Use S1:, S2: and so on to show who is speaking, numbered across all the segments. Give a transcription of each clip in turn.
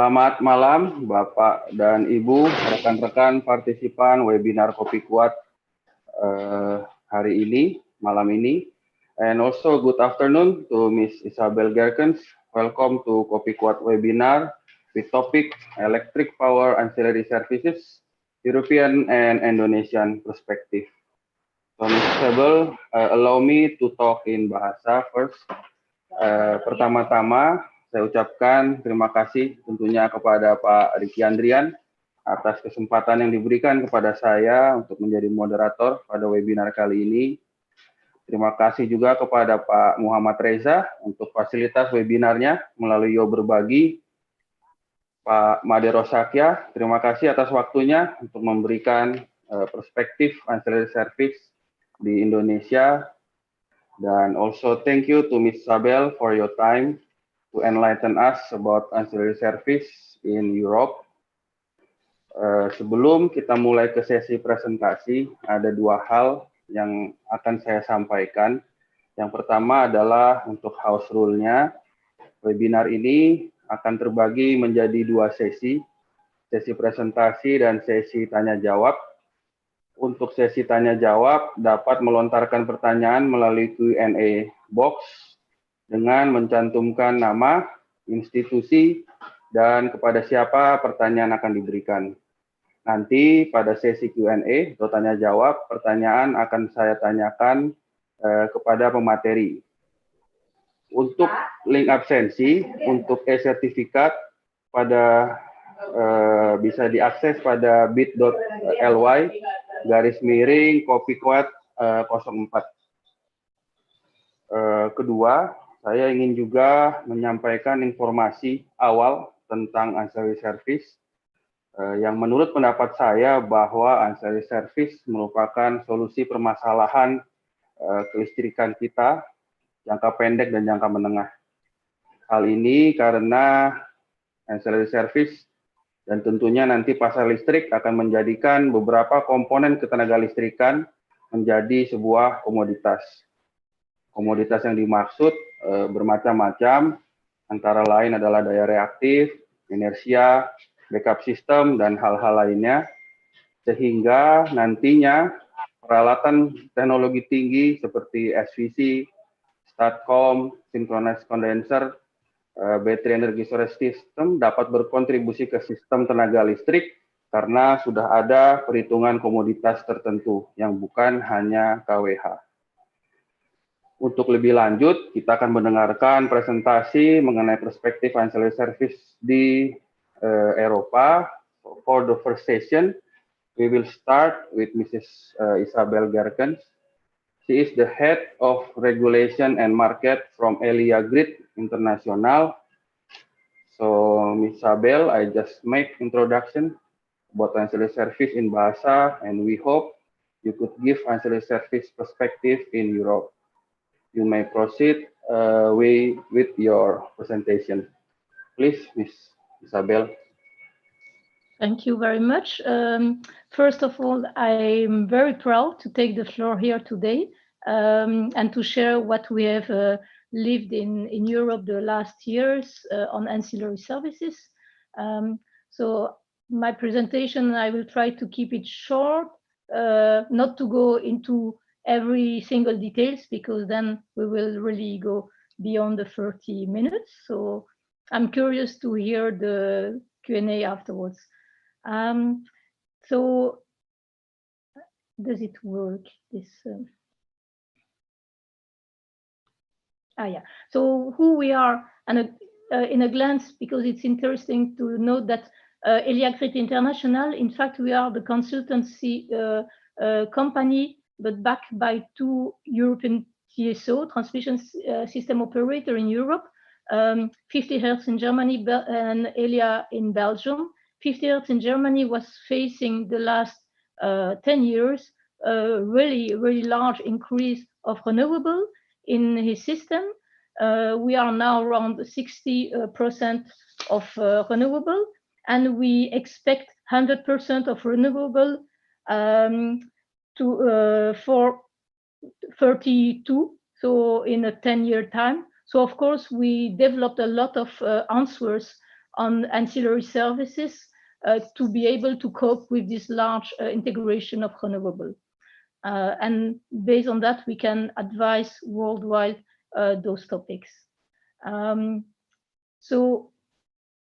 S1: Selamat malam, Bapak dan Ibu, rekan-rekan partisipan webinar Kopi Koeat hari ini, malam ini. And also good afternoon to Miss Isabelle Gerkens. Welcome to Kopi Koeat webinar with topic Electric Power Ancillary Services, European and Indonesian Perspective. So Miss Isabelle, allow me to talk in bahasa first. Pertama-tama, saya ucapkan terima kasih tentunya kepada Pak Riki Andrian atas kesempatan yang diberikan kepada saya untuk menjadi moderator pada webinar kali ini. Terima kasih juga kepada Pak Muhammad Reza untuk fasilitas webinarnya melalui YoBerbagi. Pak Madero Sakyat, terima kasih atas waktunya untuk memberikan perspektif ancillary service di Indonesia. Dan also thank you to Miss Isabelle for your time to enlighten us about ancillary service in Europe. Sebelum kita mulai ke sesi presentasi, ada dua hal yang akan saya sampaikan. Yang pertama adalah untuk house rule-nya. Webinar ini akan terbagi menjadi dua sesi presentasi dan sesi tanya-jawab. Untuk sesi tanya-jawab, dapat melontarkan pertanyaan melalui Q&A box dengan mencantumkan nama, institusi, dan kepada siapa pertanyaan akan diberikan. Nanti pada sesi Q&A atau tanya jawab, pertanyaan akan saya tanyakan kepada pemateri. Untuk link absensi, untuk e-sertifikat bisa diakses pada bit.ly/Kopi Koeat 04. Kedua, saya ingin juga menyampaikan informasi awal tentang ancillary service yang menurut pendapat saya bahwa ancillary service merupakan solusi permasalahan kelistrikan kita jangka pendek dan jangka menengah. Hal ini karena ancillary service dan tentunya nanti pasar listrik akan menjadikan beberapa komponen ketenaga listrikan menjadi sebuah komoditas. Komoditas yang dimaksud bermacam-macam, antara lain adalah daya reaktif, inersia, backup system, dan hal-hal lainnya, sehingga nantinya peralatan teknologi tinggi seperti SVC, STATCOM, synchronous condenser, battery energy storage system dapat berkontribusi ke sistem tenaga listrik karena sudah ada perhitungan komoditas tertentu yang bukan hanya KWH. Untuk lebih lanjut, kita akan mendengarkan presentasi mengenai perspektif ancillary service di Eropa. For the first session, we will start with Mrs. Isabelle Gerkens. She is the head of regulation and market from Elia Grid International. So, Ms. Isabelle, I just make introduction about ancillary service in bahasa, and we hope you could give ancillary service perspective in Europe. You may proceed with your presentation. Please, Ms. Isabelle.
S2: Thank you very much. First of all, I'm very proud to take the floor here today and to share what we have lived in Europe the last years on ancillary services. So my presentation, I will try to keep it short, not to go into every single details, because then we will really go beyond the 30 minutes. So I'm curious to hear the Q&A afterwards. So does it work? This yeah. So who we are, and in a glance, because it's interesting to note that Elia Grid International, in fact, we are the consultancy company, but backed by two European TSO, transmission system operator in Europe, 50 Hertz in Germany and Elia in Belgium. 50 Hertz in Germany was facing the last 10 years a really large increase of renewable in his system. We are now around 60% of renewable, and we expect 100% of renewable for 32, so in a 10-year time. So of course we developed a lot of answers on ancillary services to be able to cope with this large integration of renewable. And based on that, we can advise worldwide those topics. So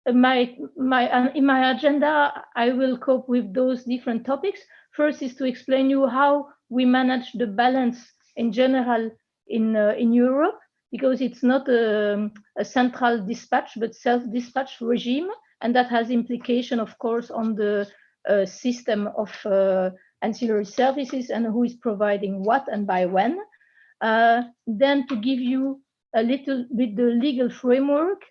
S2: in my agenda, I will cope with those different topics. First is to explain you how we manage the balance in general in Europe, because it's not a central dispatch, but self-dispatch regime. And that has implication, of course, on the system of ancillary services and who is providing what and by when. Then to give you a little bit the legal framework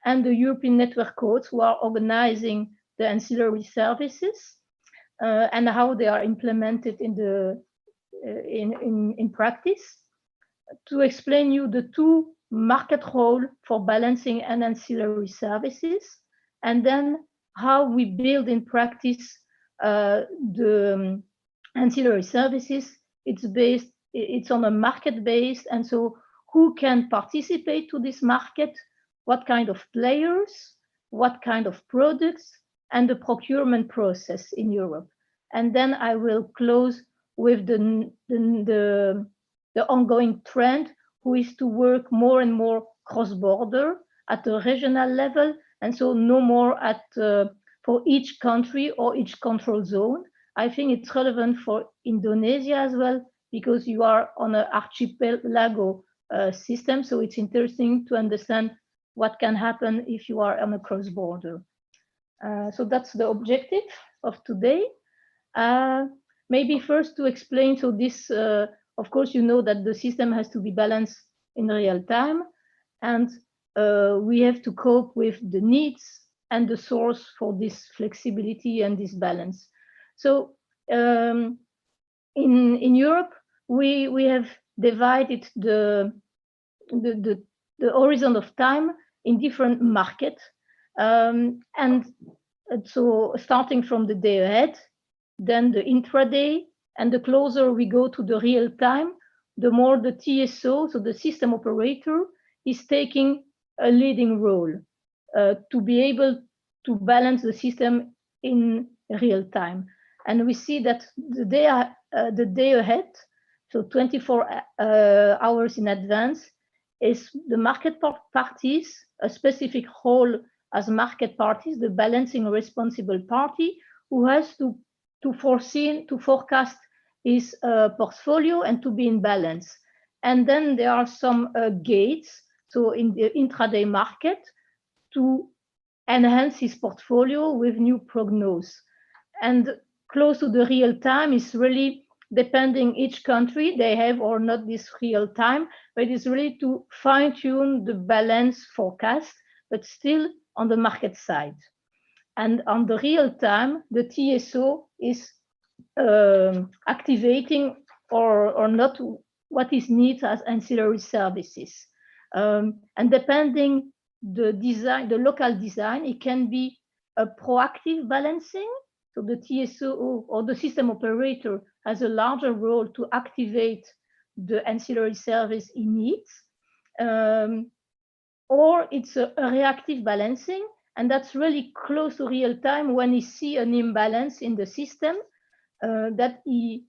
S2: and the European network codes who are organizing the ancillary services and how they are implemented in practice. To explain you the two market role for balancing and ancillary services, and then how we build in practice the ancillary services. It's on a market based, and so who can participate to this market, what kind of players, what kind of products, and the procurement process in Europe. And then I will close with the ongoing trend, who is to work more and more cross-border at a regional level, and so no more at for each country or each control zone. I think it's relevant for Indonesia as well, because you are on an archipelago system, so it's interesting to understand what can happen if you are on a cross-border. So that's the objective of today. Maybe first to explain, so this, of course, you know that the system has to be balanced in real time, and we have to cope with the needs and the source for this flexibility and this balance. So in Europe, we have divided the horizon of time in different markets. And so starting from the day ahead, then the intraday, and the closer we go to the real time, the more the TSO, so the system operator, is taking a leading role to be able to balance the system in real time. And we see that the day ahead, so 24 hours in advance, is the market parties, a specific role as market parties, the balancing responsible party, who has to forecast his portfolio and to be in balance. And then there are some gates, so in the intraday market, to enhance his portfolio with new prognosis. And close to the real time is really depending each country, they have or not this real time, but it's really to fine tune the balance forecast, but still on the market side. And on the real time, the TSO is activating or not what is needed as ancillary services. And depending the design, the local design, it can be a proactive balancing. So the TSO or the system operator has a larger role to activate the ancillary service it needs. Or it's a reactive balancing, and that's really close to real time when you see an imbalance in the system that he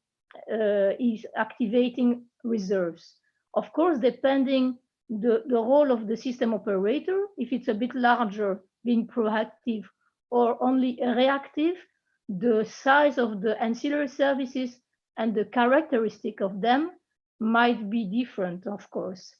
S2: is activating reserves. Of course, depending the role of the system operator, if it's a bit larger, being proactive or only reactive, the size of the ancillary services and the characteristic of them might be different, of course.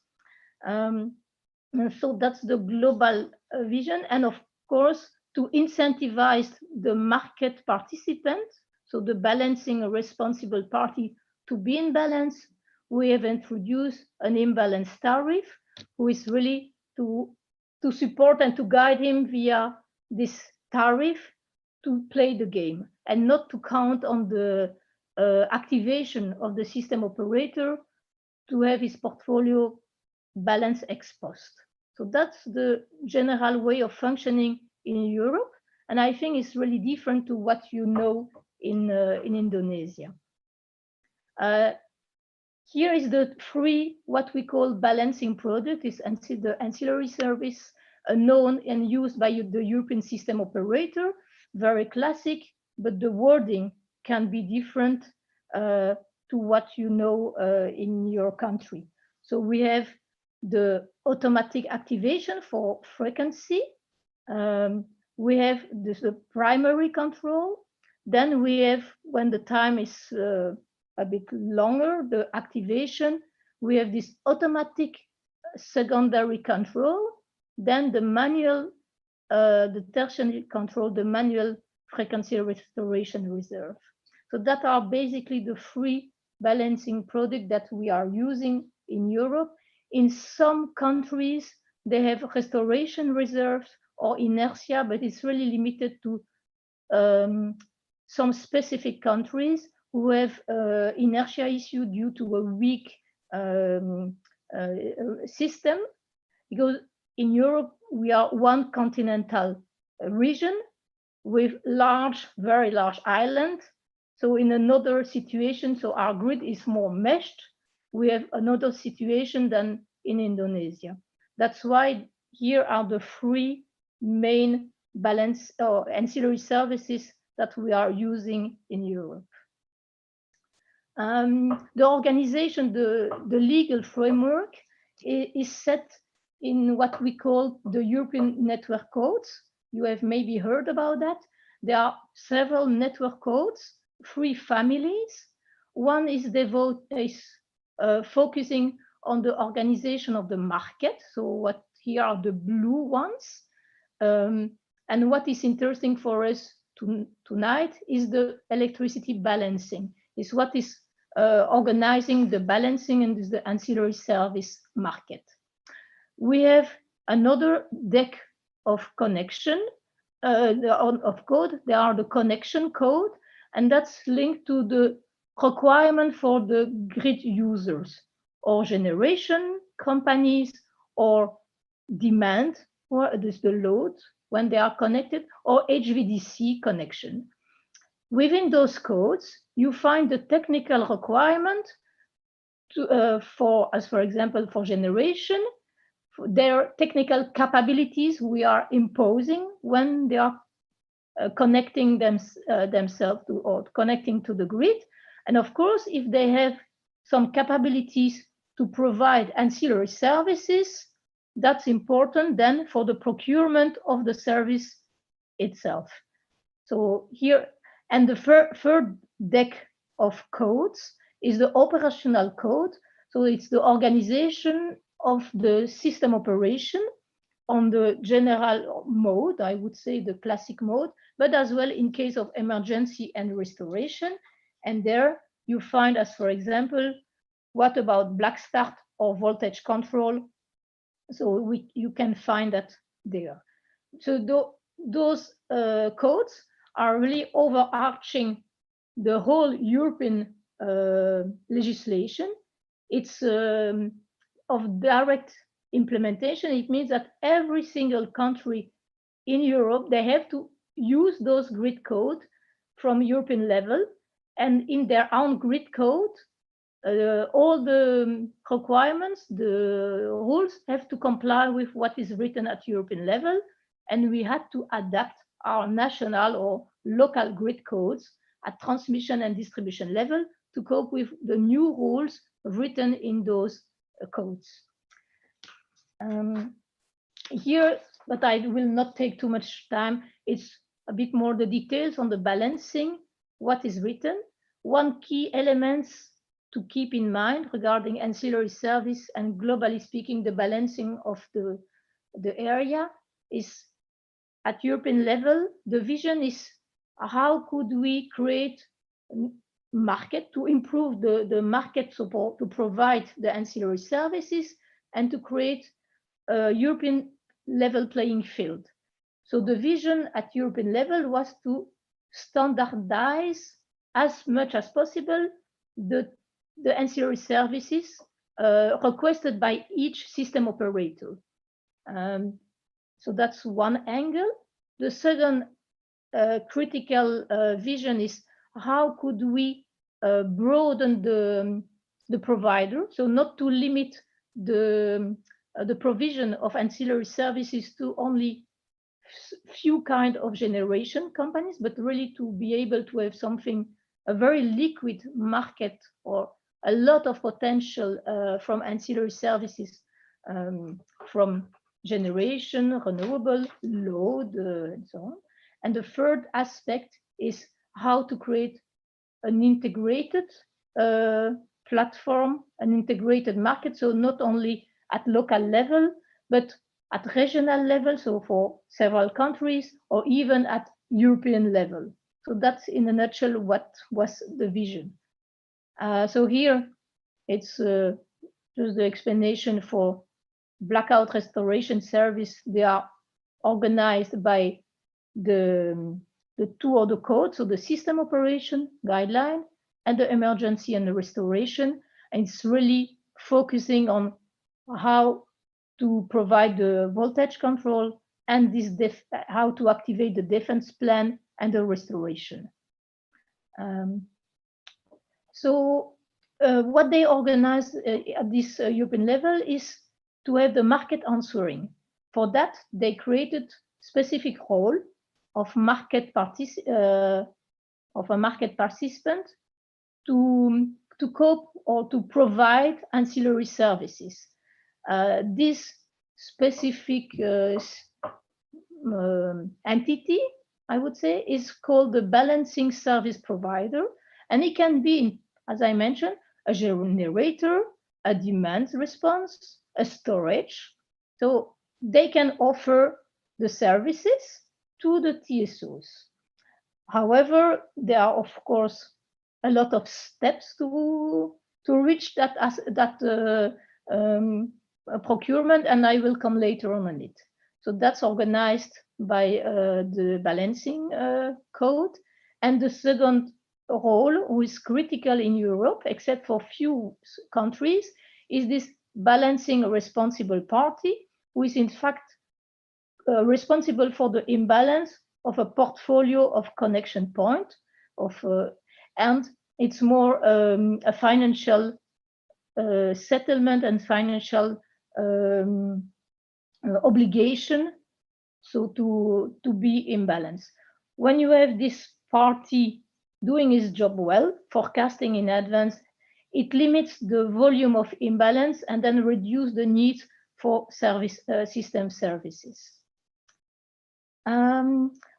S2: So that's the global vision. And of course, to incentivize the market participant, so the balancing a responsible party to be in balance, we have introduced an imbalance tariff, who is really to support and to guide him via this tariff to play the game and not to count on the activation of the system operator to have his portfolio balance ex post. So that's the general way of functioning in Europe. And I think it's really different to what you know in Indonesia. Here is the three, what we call balancing product, is the ancillary service known and used by the European system operator, very classic, but the wording can be different to what you know in your country. So we have the automatic activation for frequency. We have the primary control. Then we have, when the time is a bit longer, the activation. We have this automatic secondary control. Then the manual, the tertiary control, the manual frequency restoration reserve. So that are basically the three balancing products that we are using in Europe. In some countries, they have restoration reserves or inertia, but it's really limited to some specific countries who have inertia issue due to a weak system. Because in Europe, we are one continental region with large, very large islands. So in another situation, so our grid is more meshed. We have another situation than in Indonesia. That's why here are the three main balance or ancillary services that we are using in Europe. The organization, the legal framework is set in what we call the European network codes. You have maybe heard about that. There are several network codes, 3 families. One is focusing on the organization of the market. So what here are the blue ones. And what is interesting for us tonight is the electricity balancing. Is what is organizing the balancing and the ancillary service market. We have another deck of connection of code. There are the connection code, and that's linked to the requirement for the grid users or generation companies or demand, or this the load when they are connected, or HVDC connection. Within those codes, you find the technical requirement for example, for generation, their technical capabilities we are imposing when they are connecting themselves to or connecting to the grid. And of course, if they have some capabilities to provide ancillary services, that's important then for the procurement of the service itself. So here, and the third deck of codes is the operational code. So it's the organization of the system operation on the general mode, I would say the classic mode, but as well in case of emergency and restoration. And there you find, as for example, what about black start or voltage control? So you can find that there. So those codes are really overarching the whole European legislation. It's of direct implementation. It means that every single country in Europe, they have to use those grid codes from European level, and in their own grid code, all the requirements, the rules have to comply with what is written at European level, and we had to adapt our national or local grid codes at transmission and distribution level to cope with the new rules written in those codes. Here, but I will not take too much time, it's a bit more the details on the balancing, what is written. One key elements to keep in mind regarding ancillary service and globally speaking, the balancing of the area is at European level, the vision is how could we create market to improve the market support to provide the ancillary services and to create a European level playing field. So the vision at European level was to standardize as much as possible the ancillary services requested by each system operator. So that's one angle. The second critical vision is how could we broaden the provider, so not to limit the the provision of ancillary services to only few kind of generation companies, but really to be able to have something, a very liquid market or a lot of potential from ancillary services, from generation, renewable, load, and so on. And the third aspect is how to create an integrated platform, an integrated market. So not only at local level, but at regional level, so for several countries, or even at European level. So that's in a nutshell what was the vision. So here it's just the explanation for blackout restoration service. They are organized by the two other codes, so the system operation guideline and the emergency and the restoration. And it's really focusing on how to provide the voltage control and how to activate the defense plan and the restoration. What they organize at this European level is to have the market answering. For that, they created specific role of a market participant to cope or to provide ancillary services. This specific entity, I would say, is called the balancing service provider, and it can be, as I mentioned, a generator, a demand response, a storage. So they can offer the services to the TSOs. However, there are, of course, a lot of steps to reach that procurement, and I will come later on it. So that's organized by the balancing code. And the second role, who is critical in Europe, except for few countries, is this balancing responsible party, who is in fact responsible for the imbalance of a portfolio of connection point, and it's more a financial settlement and financial obligation, so to be in balance. When you have this party doing his job well, forecasting in advance, it limits the volume of imbalance and then reduce the need for system services.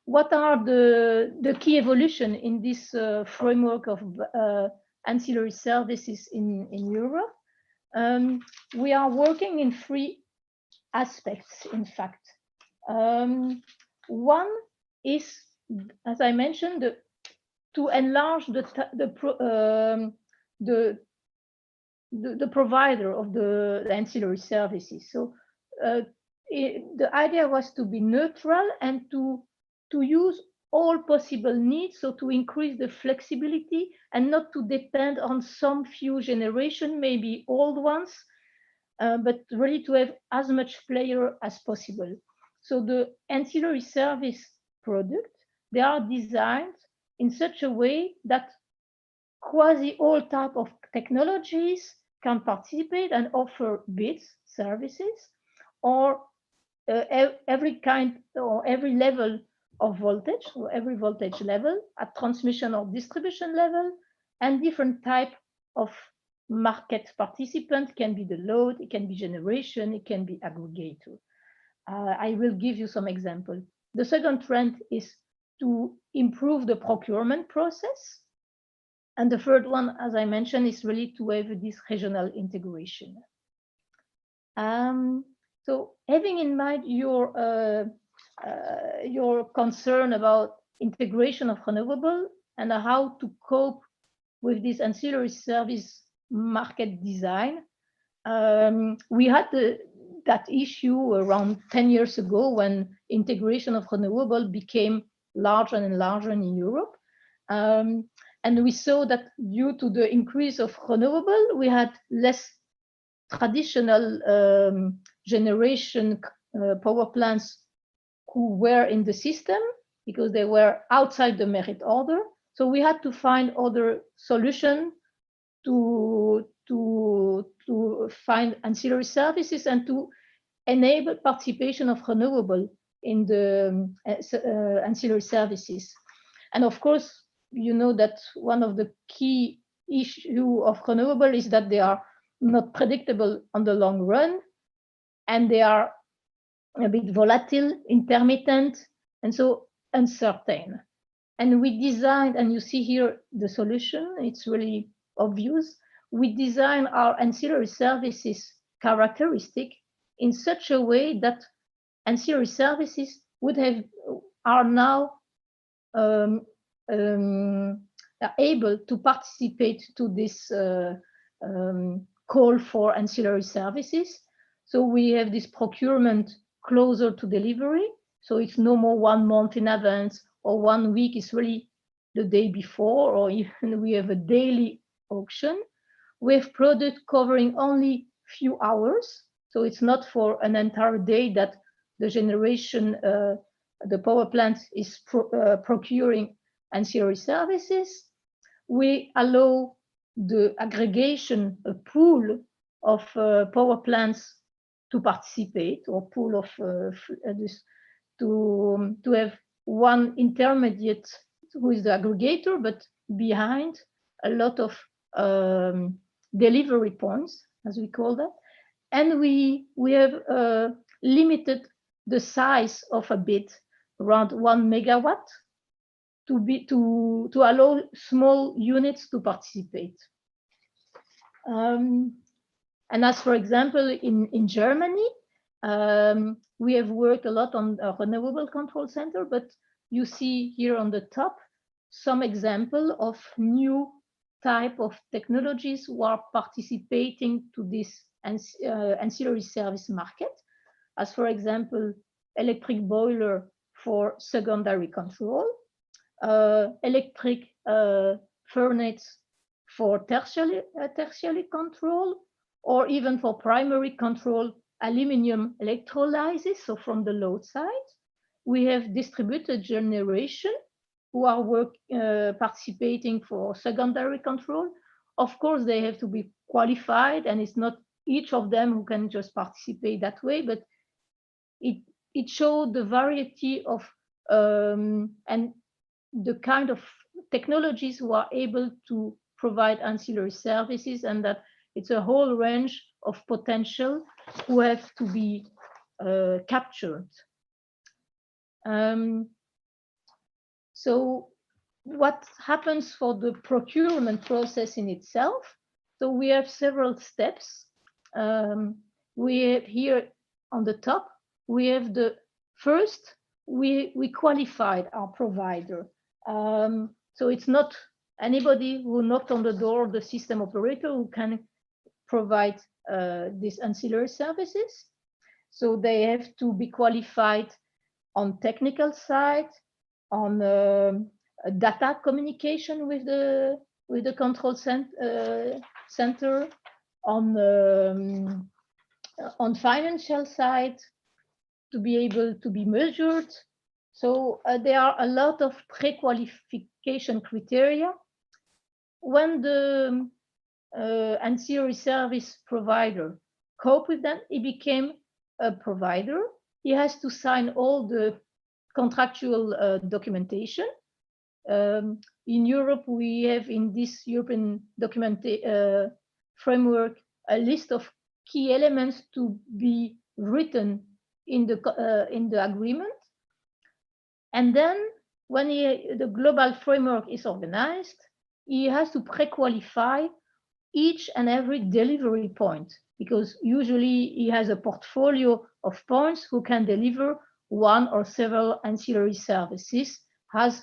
S2: What are the key evolution in this framework of ancillary services in Europe? We are working in three aspects, in fact. One is, as I mentioned, to enlarge the provider of the ancillary services. So the idea was to be neutral and to use all possible needs, so to increase the flexibility and not to depend on some few generation, maybe old ones, but really to have as much player as possible. So the ancillary service product, they are designed in such a way that quasi all type of technologies can participate and offer bids, services, or every kind or every level of voltage, or every voltage level at transmission or distribution level, and different type of market participant. Can be the load, it can be generation, it can be aggregator. I will give you some example. The second trend is to improve the procurement process. And the third one, as I mentioned, is really to have this regional integration. So having in mind your concern about integration of renewable and how to cope with this ancillary service market design, we had that issue around 10 years ago when integration of renewable became larger and larger in Europe. And we saw that due to the increase of renewable, we had less traditional generation power plants who were in the system because they were outside the merit order. So we had to find other solutions to find ancillary services and to enable participation of renewable in the ancillary services. And of course, you know that one of the key issue of renewable is that they are not predictable on the long run, and they are a bit volatile, intermittent, and so uncertain. And we designed, and you see here the solution, it's really obvious. We design our ancillary services characteristic in such a way that ancillary services are now able to participate to this call for ancillary services. So we have this procurement closer to delivery. So it's no more 1 month in advance or 1 week, is really the day before, or even we have a daily auction. We have product covering only few hours. So it's not for an entire day that the generation, the power plant is procuring ancillary services. We allow the aggregation, a pool of power plants to participate, or pool of to have one intermediate who is the aggregator, but behind a lot of delivery points, as we call that. And we have limited the size of a bid around 1 megawatt to allow small units to participate. And as for example, in Germany, we have worked a lot on a renewable control center, but you see here on the top some example of new type of technologies who are participating to this ancillary service market, as for example, electric boiler for secondary control, electric furnace for tertiary control, or even for primary control, aluminum electrolysis, so from the load side. We have distributed generation who are participating for secondary control. Of course, they have to be qualified, and it's not each of them who can just participate that way, but it showed the variety of and the kind of technologies who are able to provide ancillary services, and that it's a whole range of potential who have to be captured. So what happens for the procurement process in itself? So we have several steps. We have here on the top, we have the first, we qualified our provider. So it's not anybody who knocked on the door of the system operator who can provide these ancillary services. So they have to be qualified on technical side, on data communication with the control center, on financial side, to be able to be measured. So there are a lot of pre-qualification criteria. When the ancillary service provider cope with that, he became a provider. He has to sign all the contractual documentation. In Europe, we have in this European document framework a list of key elements to be written in the agreement. And then when the global framework is organized, he has to pre-qualify each and every delivery point, because usually he has a portfolio of points who can deliver one or several ancillary services as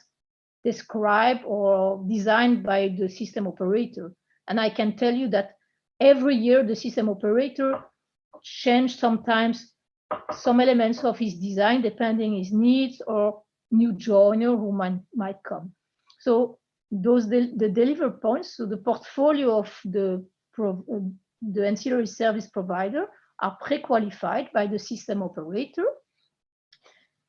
S2: described or designed by the system operator. And I can tell you that every year the system operator changes sometimes some elements of his design depending his needs or new joiner who might come. So those the deliver points, so the portfolio of the ancillary service provider are pre-qualified by the system operator.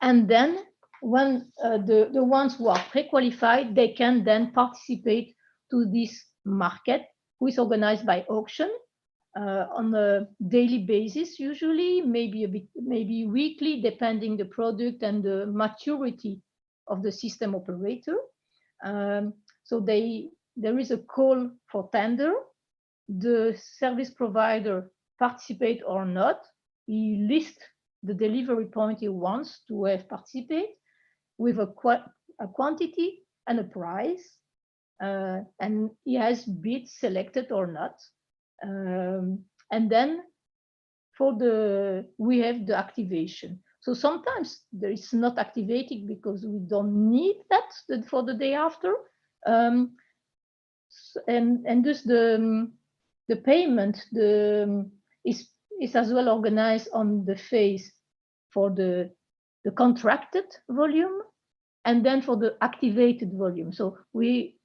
S2: And then when the ones who are pre-qualified, they can then participate to this market, who is organized by auction. on a daily basis, usually, maybe weekly, depending the product and the maturity of the system operator. So there is a call for tender. The service provider participate or not. He lists the delivery point he wants to have participate with a quantity and a price, and he has bid selected or not. And then we have the activation. So sometimes there is not activated because we don't need that for the day after. And thus the payment is as well organized on the phase for the contracted volume and then for the activated volume. So we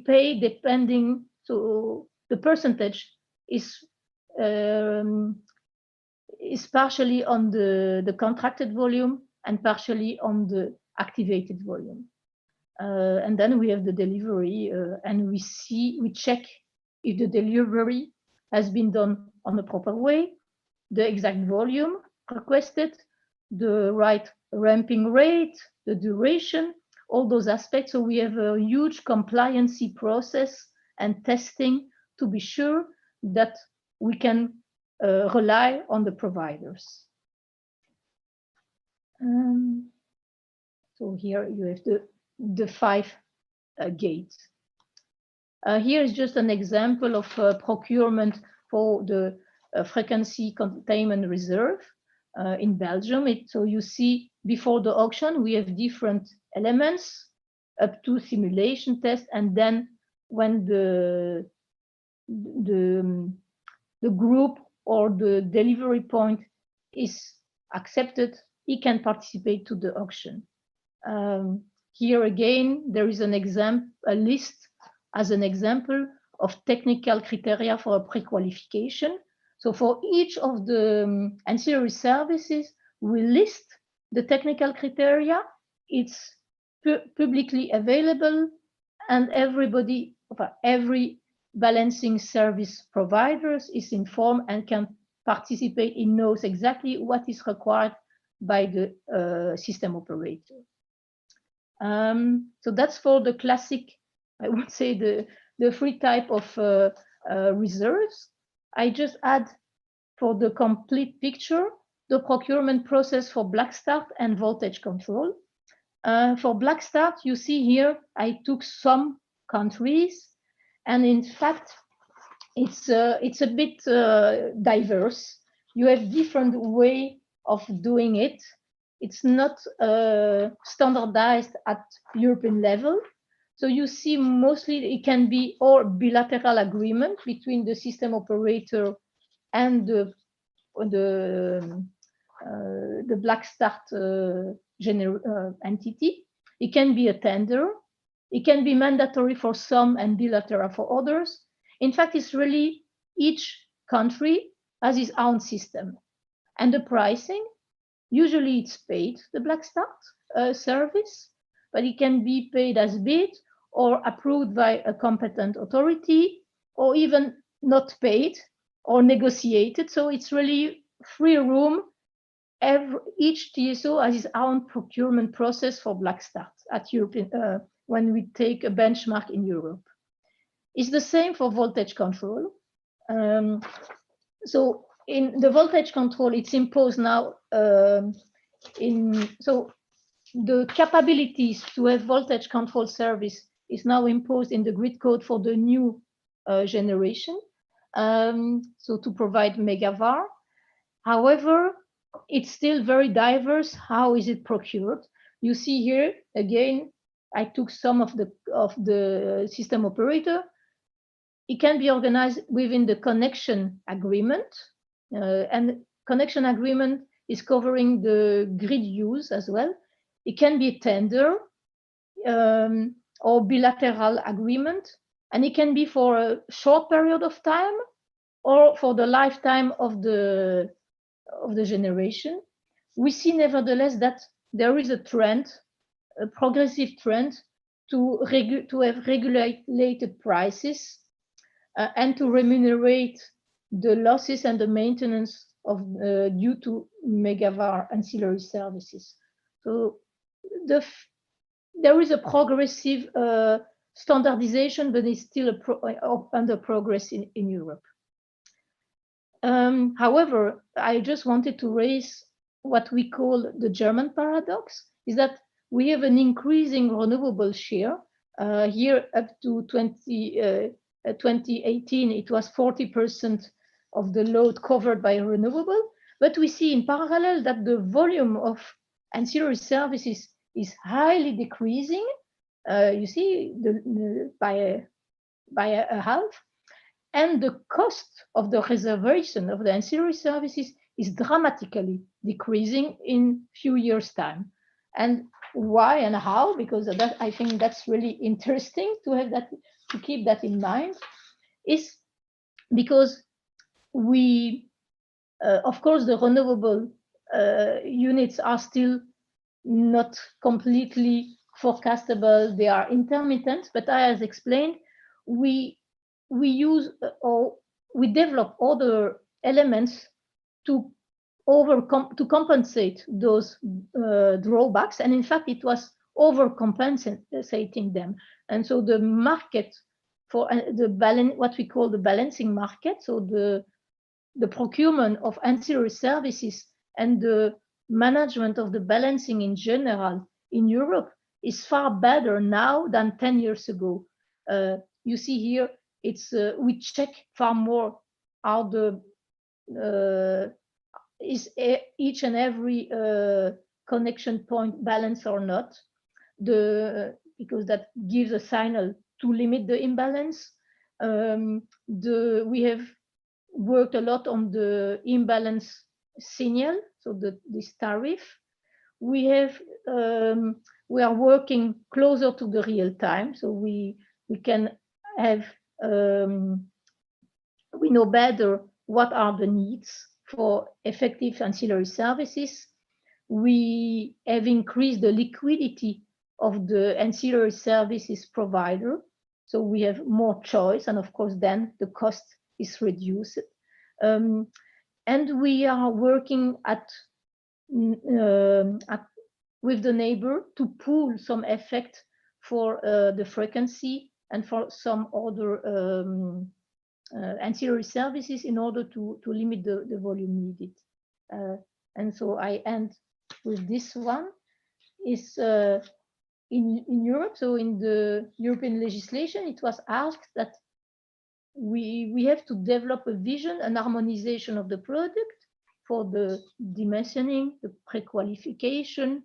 S2: pay depending, so the percentage is partially on the contracted volume and partially on the activated volume. And then we have the delivery, and we check if the delivery has been done on a proper way, the exact volume requested, the right ramping rate, the duration, all those aspects. So we have a huge compliancy process and testing to be sure that we can rely on the providers. So here you have the 5 gates. Here is just an example of procurement for the frequency containment reserve in Belgium. So you see before the auction, we have different elements up to simulation test, and then when the group or the delivery point is accepted, he can participate to the auction. Here again, there is a list as an example of technical criteria for a pre-qualification. So for each of the ancillary services, we list the technical criteria. It's publicly available, and every balancing service providers is informed and can participate. He knows exactly what is required by the system operator. So that's for the classic, I would say, the 3 type of reserves. I just add for the complete picture the procurement process for black start and voltage control. For black start, you see here I took some countries, and in fact it's a bit diverse. You have different way of doing it. It's not standardized at European level. So you see mostly it can be or bilateral agreement between the system operator and the black start entity. It can be a tender. It can be mandatory for some and bilateral for others. In fact, it's really each country has its own system. And the pricing, usually it's paid, the black start service, but it can be paid as bid or approved by a competent authority, or even not paid or negotiated. So it's really free room. Each TSO has its own procurement process for black start at European, when we take a benchmark in Europe. It's the same for voltage control. So in the voltage control, it's imposed now so the capabilities to have voltage control service is now imposed in the grid code for the new generation. So to provide Megawatt. However, it's still very diverse. How is it procured? You see here again, I took some of the system operator. It can be organized within the connection agreement, and connection agreement is covering the grid use as well. It can be a tender or bilateral agreement, and it can be for a short period of time or for the lifetime of the generation. We see nevertheless that there is a trend, a progressive trend to have regulated prices and to remunerate the losses and the maintenance of due to Megawatt ancillary services. So there is a progressive standardization, but it's still under progress in Europe. However, I just wanted to raise what we call the German paradox, is that we have an increasing renewable share. Here up to 2018, it was 40% of the load covered by renewable, but we see in parallel that the volume of ancillary services is highly decreasing. You see, by a half, and the cost of the reservation of the ancillary services is dramatically decreasing in few years' time. And why and how? Because I think that's really interesting to have that, to keep that in mind, is because we, of course, the renewable units are still not completely forecastable. They are intermittent, but as explained, we use or we develop other elements to compensate those drawbacks, and in fact it was overcompensating them. And so the market for what we call the balancing market, so the procurement of ancillary services and the management of the balancing in general in Europe is far better now than 10 years ago. You see here, it's we check far more how the is each and every connection point balanced or not, because that gives a signal to limit the imbalance. We have worked a lot on the imbalance signal, so this tariff. We are working closer to the real time, so we can have we know better what are the needs for effective ancillary services. We have increased the liquidity of the ancillary services provider, so we have more choice, and of course then the cost is reduced. And we are working with the neighbor to pool some effect for the frequency and for some other ancillary services in order to limit the volume needed. And so I end with this one. Is in Europe, so in the European legislation, it was asked that we have to develop a vision, an harmonization of the product for the dimensioning, the pre-qualification,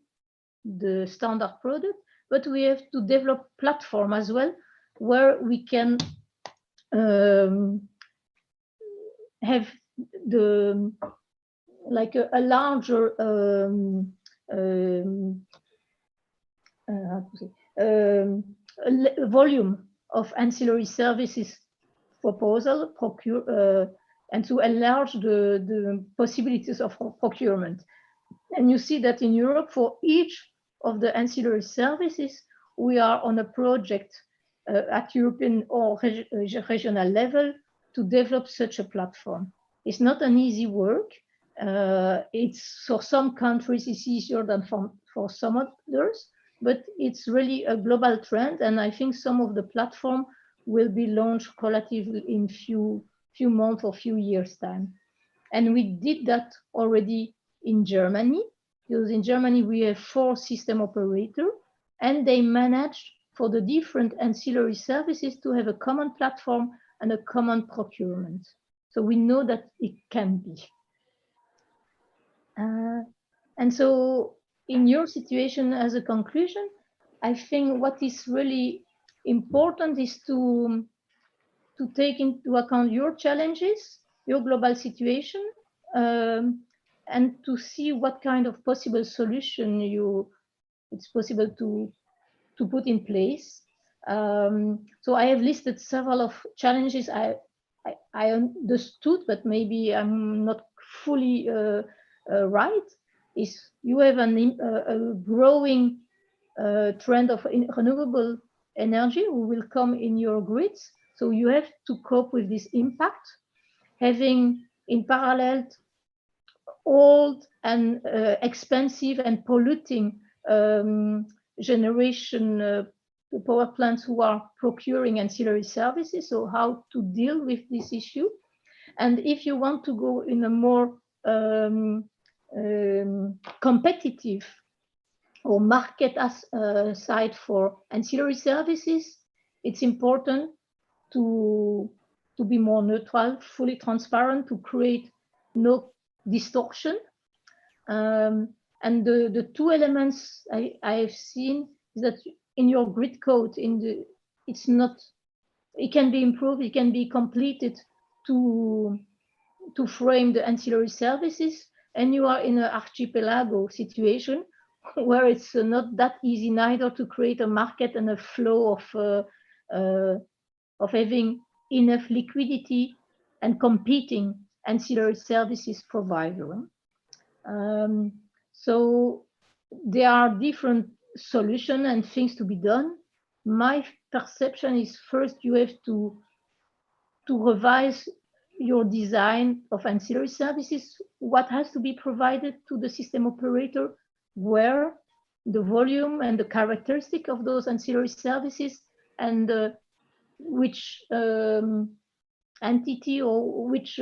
S2: the standard product, but we have to develop platform as well, where we can have the like a larger volume of ancillary services proposal, and to enlarge the possibilities of procurement. And you see that in Europe, for each of the ancillary services, we are on a project at European or regional level to develop such a platform. It's not an easy work. It's for some countries it's easier than for some others, but it's really a global trend, and I think some of the platform will be launched relatively in few months or few years time. And we did that already in Germany, because in Germany we have 4 system operators, and they managed for the different ancillary services to have a common platform and a common procurement. So we know that it can be. And so in your situation, as a conclusion, I think what is really important is to take into account your challenges, your global situation, and to see what kind of possible solution it's possible to put in place. So I have listed several of challenges I understood, but maybe I'm not fully right. Is you have a growing trend of renewable energy who will come in your grids, so you have to cope with this impact. having in parallel old and expensive and polluting generation power plants who are procuring ancillary services, so how to deal with this issue. And if you want to go in a more competitive or market side for ancillary services, it's important to be more neutral, fully transparent, to create no distortion. And the two elements I have seen is that in your grid code, it's not, it can be improved, it can be completed to frame the ancillary services, and you are in an archipelago situation where it's not that easy neither to create a market and a flow of having enough liquidity and competing ancillary services provider. So there are different solutions and things to be done. My perception is first you have to revise your design of ancillary services, what has to be provided to the system operator, where, the volume and the characteristic of those ancillary services, and which entity or which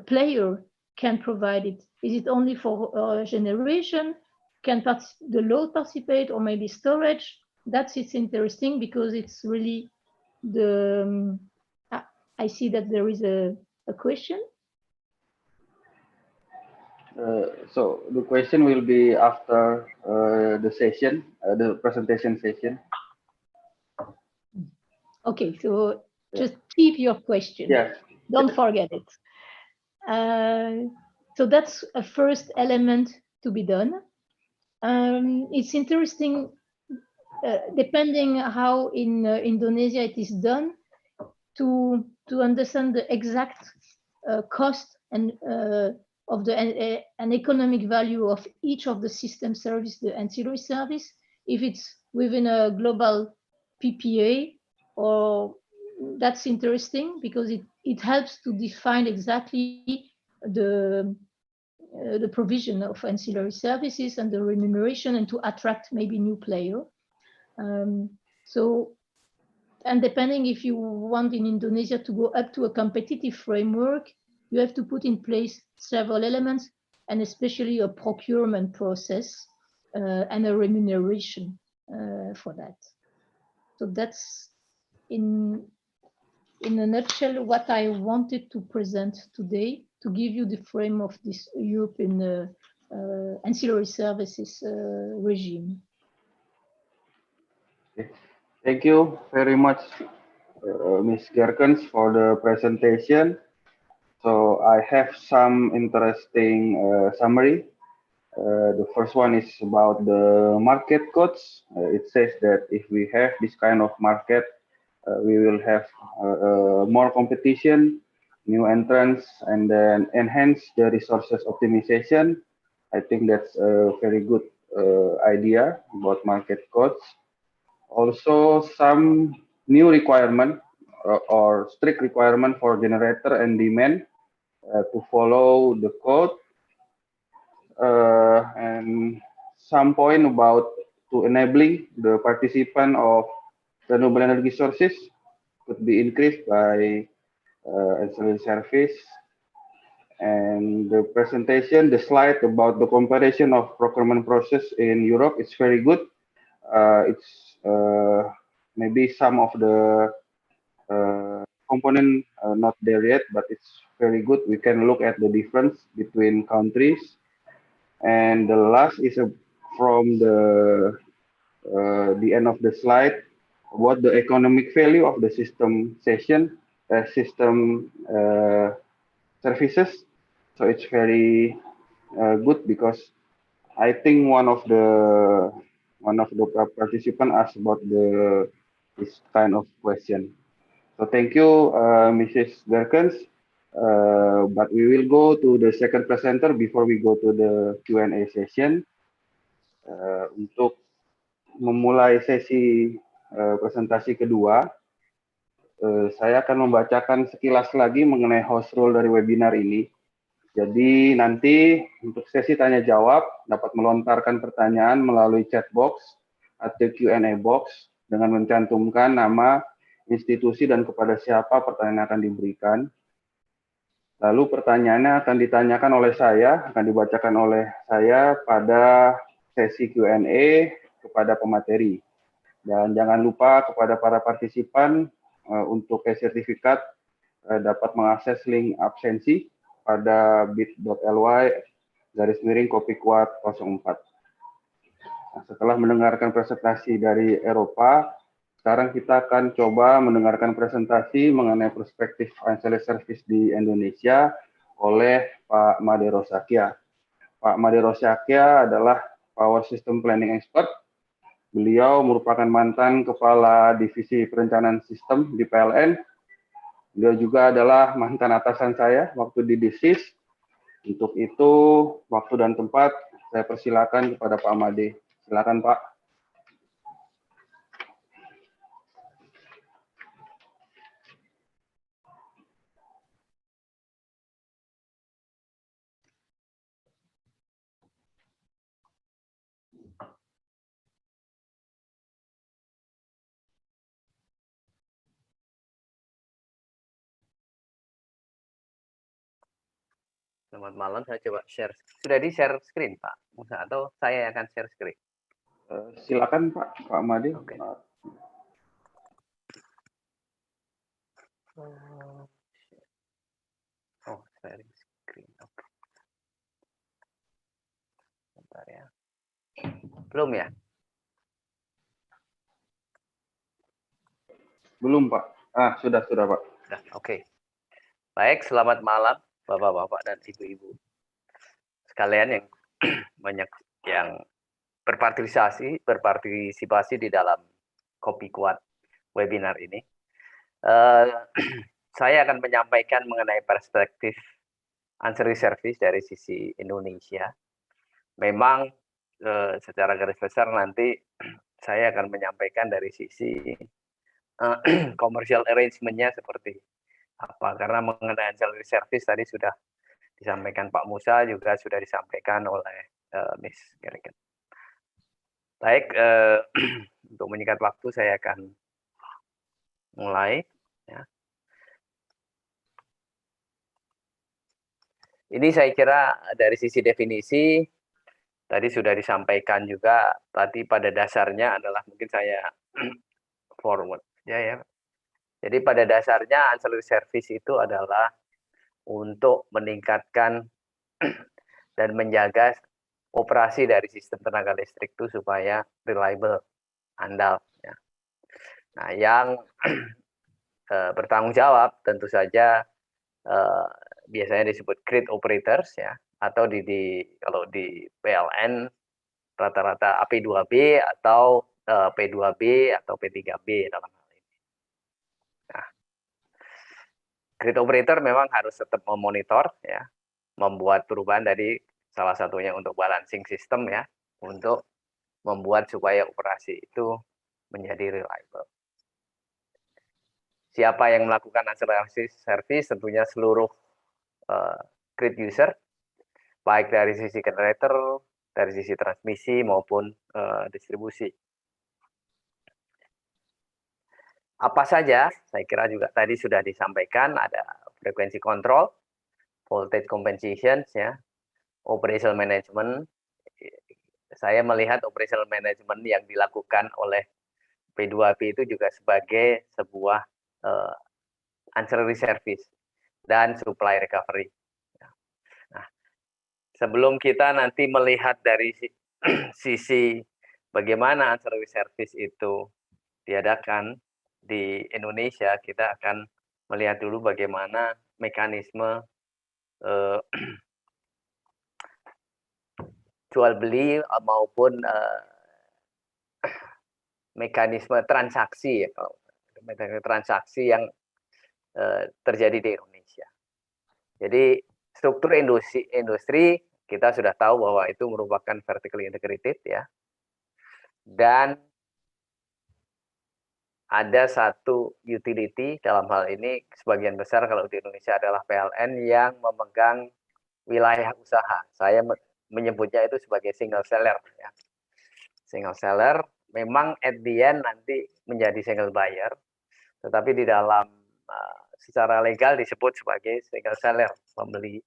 S2: player can provide it. Is it only for generation? Can the load participate, or maybe storage? That's it's interesting because it's really the. I see that there is a question.
S1: So the question will be after the session, the presentation session.
S2: Okay, so just keep your question.
S1: Yes.
S2: Don't forget it. So that's a first element to be done. It's interesting, depending how in Indonesia it is done, to understand the exact cost and of an economic value of each of the system service, the ancillary service, if it's within a global PPA, or that's interesting because it helps to define exactly the provision of ancillary services and the remuneration, and to attract maybe new player. So, and depending if you want in Indonesia to go up to a competitive framework, you have to put in place several elements, and especially a procurement process and a remuneration for that. So that's in a nutshell what I wanted to present today, to give you the frame of this European ancillary services regime.
S1: Thank you very much, Ms. Gerkens, for the presentation. So I have some interesting summary. The first one is about the market codes. It says that if we have this kind of market, we will have more competition, new entrants, and then enhance the resources optimization. I think that's a very good idea about market codes. Also, some new requirement or strict requirement for generator and demand to follow the code, and some point about to enabling the participant of renewable energy sources could be increased by ancillary service. And the presentation, the slide about the comparison of procurement process in Europe, it's very good. It's maybe some of the component not there yet, but it's very good. We can look at the difference between countries. And the last is from the end of the slide, what the economic value of the system services. So it's very good because I think one of the participants asked about this kind of question. So thank you, Mrs. Gerkens. But we will go to the second presenter before we go to the Q&A session. Untuk memulai sesi presentasi kedua, Saya akan membacakan sekilas lagi mengenai host rule dari webinar ini. Jadi nanti untuk sesi tanya jawab dapat melontarkan pertanyaan melalui chat box atau Q&A box dengan mencantumkan nama, institusi, dan kepada siapa pertanyaan akan diberikan. Lalu pertanyaannya akan ditanyakan oleh saya, akan dibacakan oleh saya pada sesi Q&A kepada pemateri. Dan jangan lupa kepada para partisipan untuk sertifikat dapat mengakses link absensi pada bit.ly/Kopi Koeat 04. Nah, setelah mendengarkan presentasi dari Eropa, sekarang kita akan coba mendengarkan presentasi mengenai perspektif ancillary service di Indonesia oleh Pak Moderator Sakyat. Pak Moderator Sakyat adalah Power System Planning Expert. Beliau merupakan mantan Kepala Divisi Perencanaan Sistem di PLN. Beliau juga adalah mantan atasan saya waktu di DISIS. Untuk itu, waktu dan tempat saya persilakan kepada Pak Made. Silakan Pak.
S3: Selamat malam, saya coba share. Sudah di-share screen, Pak Musa, atau saya yang akan share screen?
S1: Silakan Pak Made.
S3: Oke. Oh, sharing screen. Oke. Bentar ya. Belum ya?
S1: Belum Pak. Sudah Pak.
S3: Sudah, oke. Baik, selamat malam Bapak-bapak dan Ibu-ibu sekalian yang banyak yang berpartisipasi di dalam Kopi Koeat webinar ini. Saya akan menyampaikan mengenai perspektif ancillary service dari sisi Indonesia. Memang secara garis besar nanti saya akan menyampaikan dari sisi commercial arrangement-nya seperti apa. Karena mengenai ancillary service tadi sudah disampaikan Pak Musa, juga sudah disampaikan oleh Miss Gerkens. Baik, untuk menyingkat waktu saya akan mulai. Ya. Ini saya kira dari sisi definisi tadi sudah disampaikan juga. Tadi pada dasarnya adalah mungkin saya forward ya. Jadi pada dasarnya ancillary service itu adalah untuk meningkatkan dan menjaga operasi dari sistem tenaga listrik itu supaya reliable, andal. Ya. Nah, yang bertanggung jawab tentu saja biasanya disebut grid operators ya, atau kalau di PLN rata-rata AP2B atau P2B atau P3B dalam hal ini. Nah, grid operator memang harus tetap memonitor ya, membuat perubahan dari salah satunya untuk balancing system ya, untuk membuat supaya operasi itu menjadi reliable. Siapa yang melakukan ancillary service? Tentunya seluruh grid user, baik dari sisi generator, dari sisi transmisi maupun distribusi. Apa saja? Saya kira juga tadi sudah disampaikan, ada frekuensi kontrol, voltage compensation, ya, operational management. Saya melihat operational management yang dilakukan oleh P2P itu juga sebagai sebuah ancillary service dan supply recovery. Nah, sebelum kita nanti melihat dari sisi bagaimana ancillary service itu diadakan di Indonesia, kita akan melihat dulu bagaimana mekanisme jual beli maupun mekanisme transaksi ya, mekanisme transaksi yang terjadi di Indonesia. Jadi struktur industri kita sudah tahu bahwa itu merupakan vertically integrated ya, dan ada satu utility, dalam hal ini sebagian besar kalau di Indonesia adalah PLN yang memegang wilayah usaha. Saya menyebutnya itu sebagai single seller. Ya. Single seller memang at the end nanti menjadi single buyer, tetapi di dalam secara legal disebut sebagai single seller, pembeli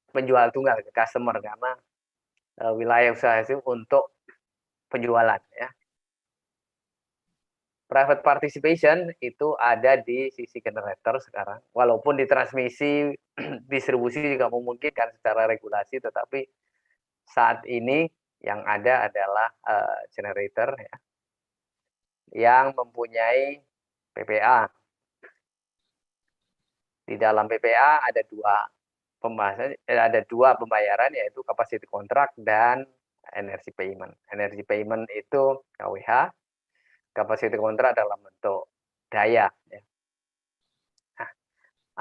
S3: penjual tunggal ke customer, karena wilayah usaha itu untuk penjualan. Ya. Private participation itu ada di sisi generator sekarang, walaupun di transmisi distribusi juga memungkinkan secara regulasi, tetapi saat ini yang ada adalah generator ya, yang mempunyai PPA. Di dalam PPA ada dua pembayaran, yaitu capacity contract dan energy payment. Energy payment itu KWH, capacity contract dalam bentuk daya. Ya. Nah,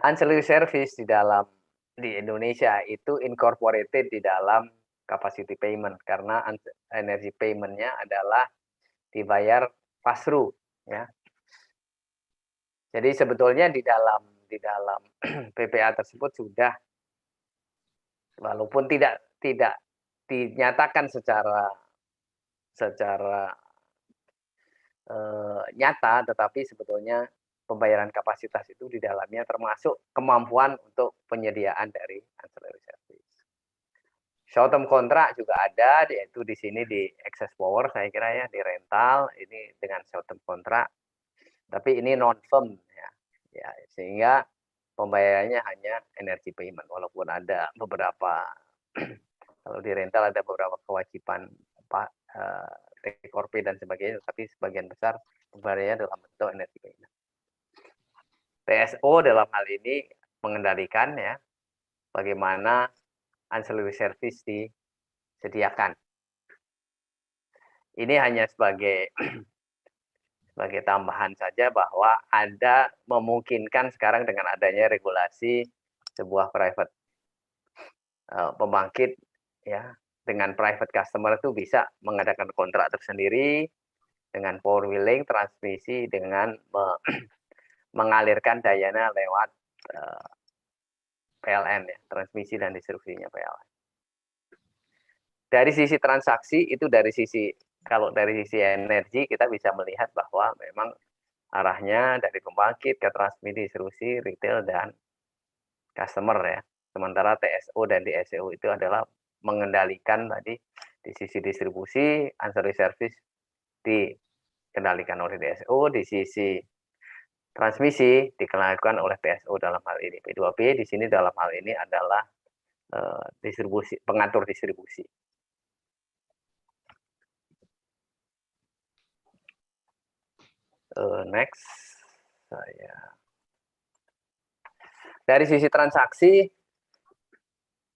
S3: ancillary service di Indonesia itu incorporated di dalam capacity payment, karena energy payment-nya adalah dibayar pass-through. Ya. Jadi sebetulnya di dalam PPA tersebut sudah, walaupun tidak dinyatakan secara nyata, tetapi sebetulnya pembayaran kapasitas itu di dalamnya termasuk kemampuan untuk penyediaan dari ancillary service. Short term contract juga ada, yaitu di sini di excess power saya kira ya, di rental ini dengan short term contract, tapi ini non firm ya, sehingga pembayarannya hanya energy payment, walaupun ada beberapa kalau di rental ada beberapa kewajiban take or pay dan sebagainya, tapi sebagian besar pembayarannya dalam bentuk energy payment. TSO dalam hal ini mengendalikan ya bagaimana ancillary service disediakan. Ini hanya sebagai tambahan saja bahwa ada memungkinkan sekarang dengan adanya regulasi sebuah private pembangkit ya, dengan private customer itu bisa mengadakan kontrak tersendiri dengan power wheeling, transmisi, dengan mengalirkan dayanya lewat PLN ya, transmisi dan distribusinya PLN. Dari sisi transaksi itu, kalau dari sisi energi kita bisa melihat bahwa memang arahnya dari pembangkit ke transmisi, distribusi, retail dan customer ya. Sementara TSO dan DSO itu adalah mengendalikan tadi di sisi distribusi, ancillary service dikendalikan oleh DSO, di sisi transmisi dikendalikan oleh TSO dalam hal ini. P2P di sini dalam hal ini adalah pengatur distribusi. Next, dari sisi transaksi,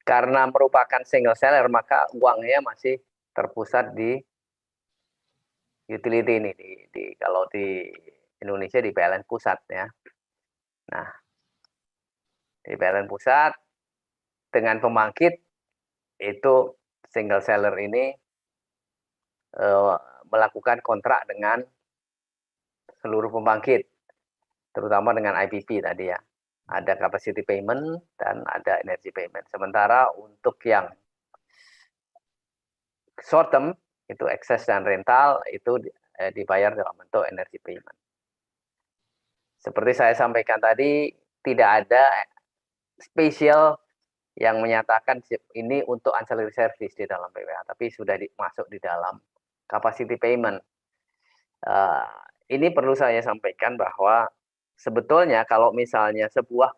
S3: karena merupakan single seller, maka uangnya masih terpusat di utility ini, kalau di Indonesia di PLN pusat ya. Nah, di PLN pusat dengan pembangkit itu single seller ini melakukan kontrak dengan seluruh pembangkit, terutama dengan IPP tadi ya. Ada capacity payment dan ada energy payment. Sementara untuk yang short term itu excess dan rental itu dibayar dalam bentuk energy payment. Seperti saya sampaikan tadi, tidak ada spesial yang menyatakan ini untuk ancillary service di dalam PPA, tapi sudah masuk di dalam capacity payment. Ini perlu saya sampaikan bahwa sebetulnya kalau misalnya sebuah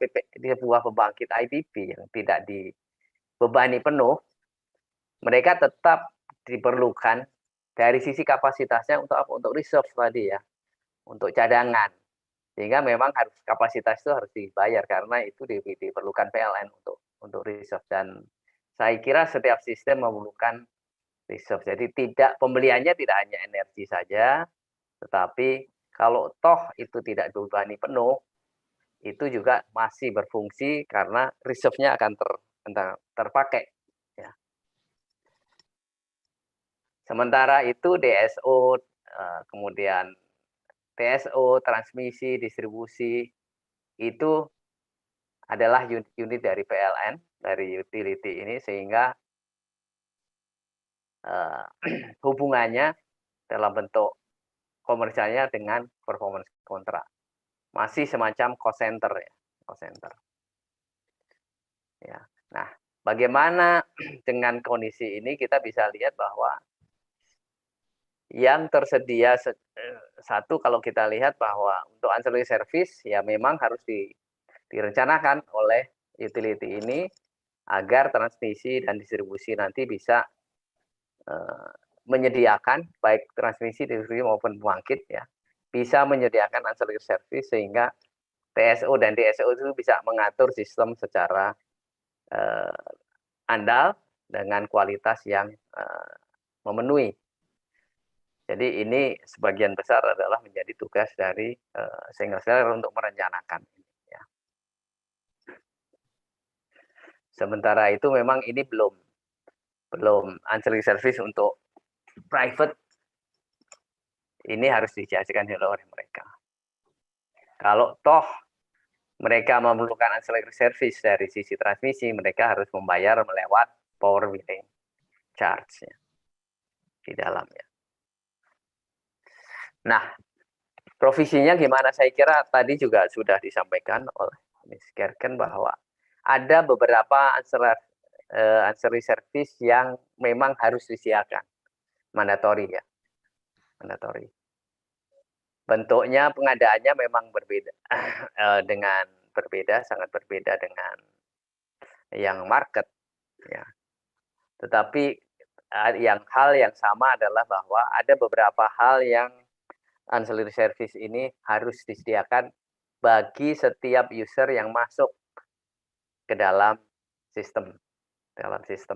S3: pembangkit IPP yang tidak dibebani penuh, mereka tetap diperlukan dari sisi kapasitasnya untuk reserve tadi ya, untuk cadangan. Sehingga memang kapasitas itu harus dibayar karena itu diperlukan PLN untuk reserve, dan saya kira setiap sistem memerlukan reserve. Jadi pembeliannya tidak hanya energi saja, tetapi kalau toh itu tidak dibebani penuh, itu juga masih berfungsi karena reserve-nya akan terpakai. Ya. Sementara itu DSO, kemudian TSO, transmisi, distribusi, itu adalah unit dari PLN, dari utility ini, sehingga hubungannya dalam bentuk komersialnya dengan performance kontrak. Masih semacam cost center ya, cost center. Ya. Nah, bagaimana dengan kondisi ini kita bisa lihat bahwa yang tersedia satu, kalau kita lihat bahwa untuk ancillary service ya memang harus direncanakan oleh utility ini agar transmisi dan distribusi nanti bisa menyediakan baik transmisi, distribusi maupun pembangkit ya, bisa menyediakan ancillary service sehingga TSO dan DSO itu bisa mengatur sistem secara andal dengan kualitas yang memenuhi. Jadi ini sebagian besar adalah menjadi tugas dari single seller untuk merencanakan. Ya. Sementara itu memang ini belum ancillary service untuk private, ini harus dijajarkan oleh mereka. Kalau toh mereka memerlukan ancillary service dari sisi transmisi, mereka harus membayar melewat power wheeling charge ya, di dalamnya. Nah, provisinya gimana? Saya kira tadi juga sudah disampaikan oleh Ms. Gerkens bahwa ada beberapa ancillary service yang memang harus disediakan, mandatory ya, mandatory. Bentuknya pengadaannya memang berbeda, sangat berbeda dengan yang market ya. Tetapi hal yang sama adalah bahwa ada beberapa hal yang ancillary service ini harus disediakan bagi setiap user yang masuk ke dalam sistem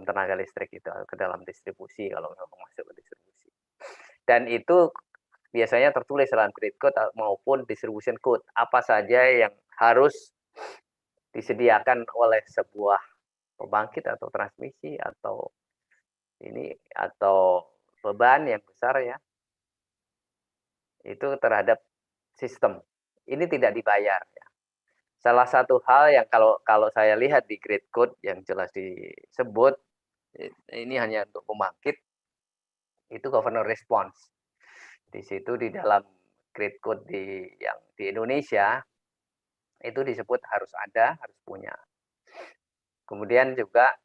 S3: tenaga listrik itu, ke dalam distribusi kalau masuk ke distribusi. Dan itu biasanya tertulis dalam grid code maupun distribution code, apa saja yang harus disediakan oleh sebuah pembangkit atau transmisi atau beban yang besar ya, itu terhadap sistem. Ini tidak dibayar ya. Salah satu hal yang kalau saya lihat di grid code yang jelas disebut, ini hanya untuk pembangkit, itu governor response. Di situ di dalam grid code yang di Indonesia itu disebut harus punya. Kemudian juga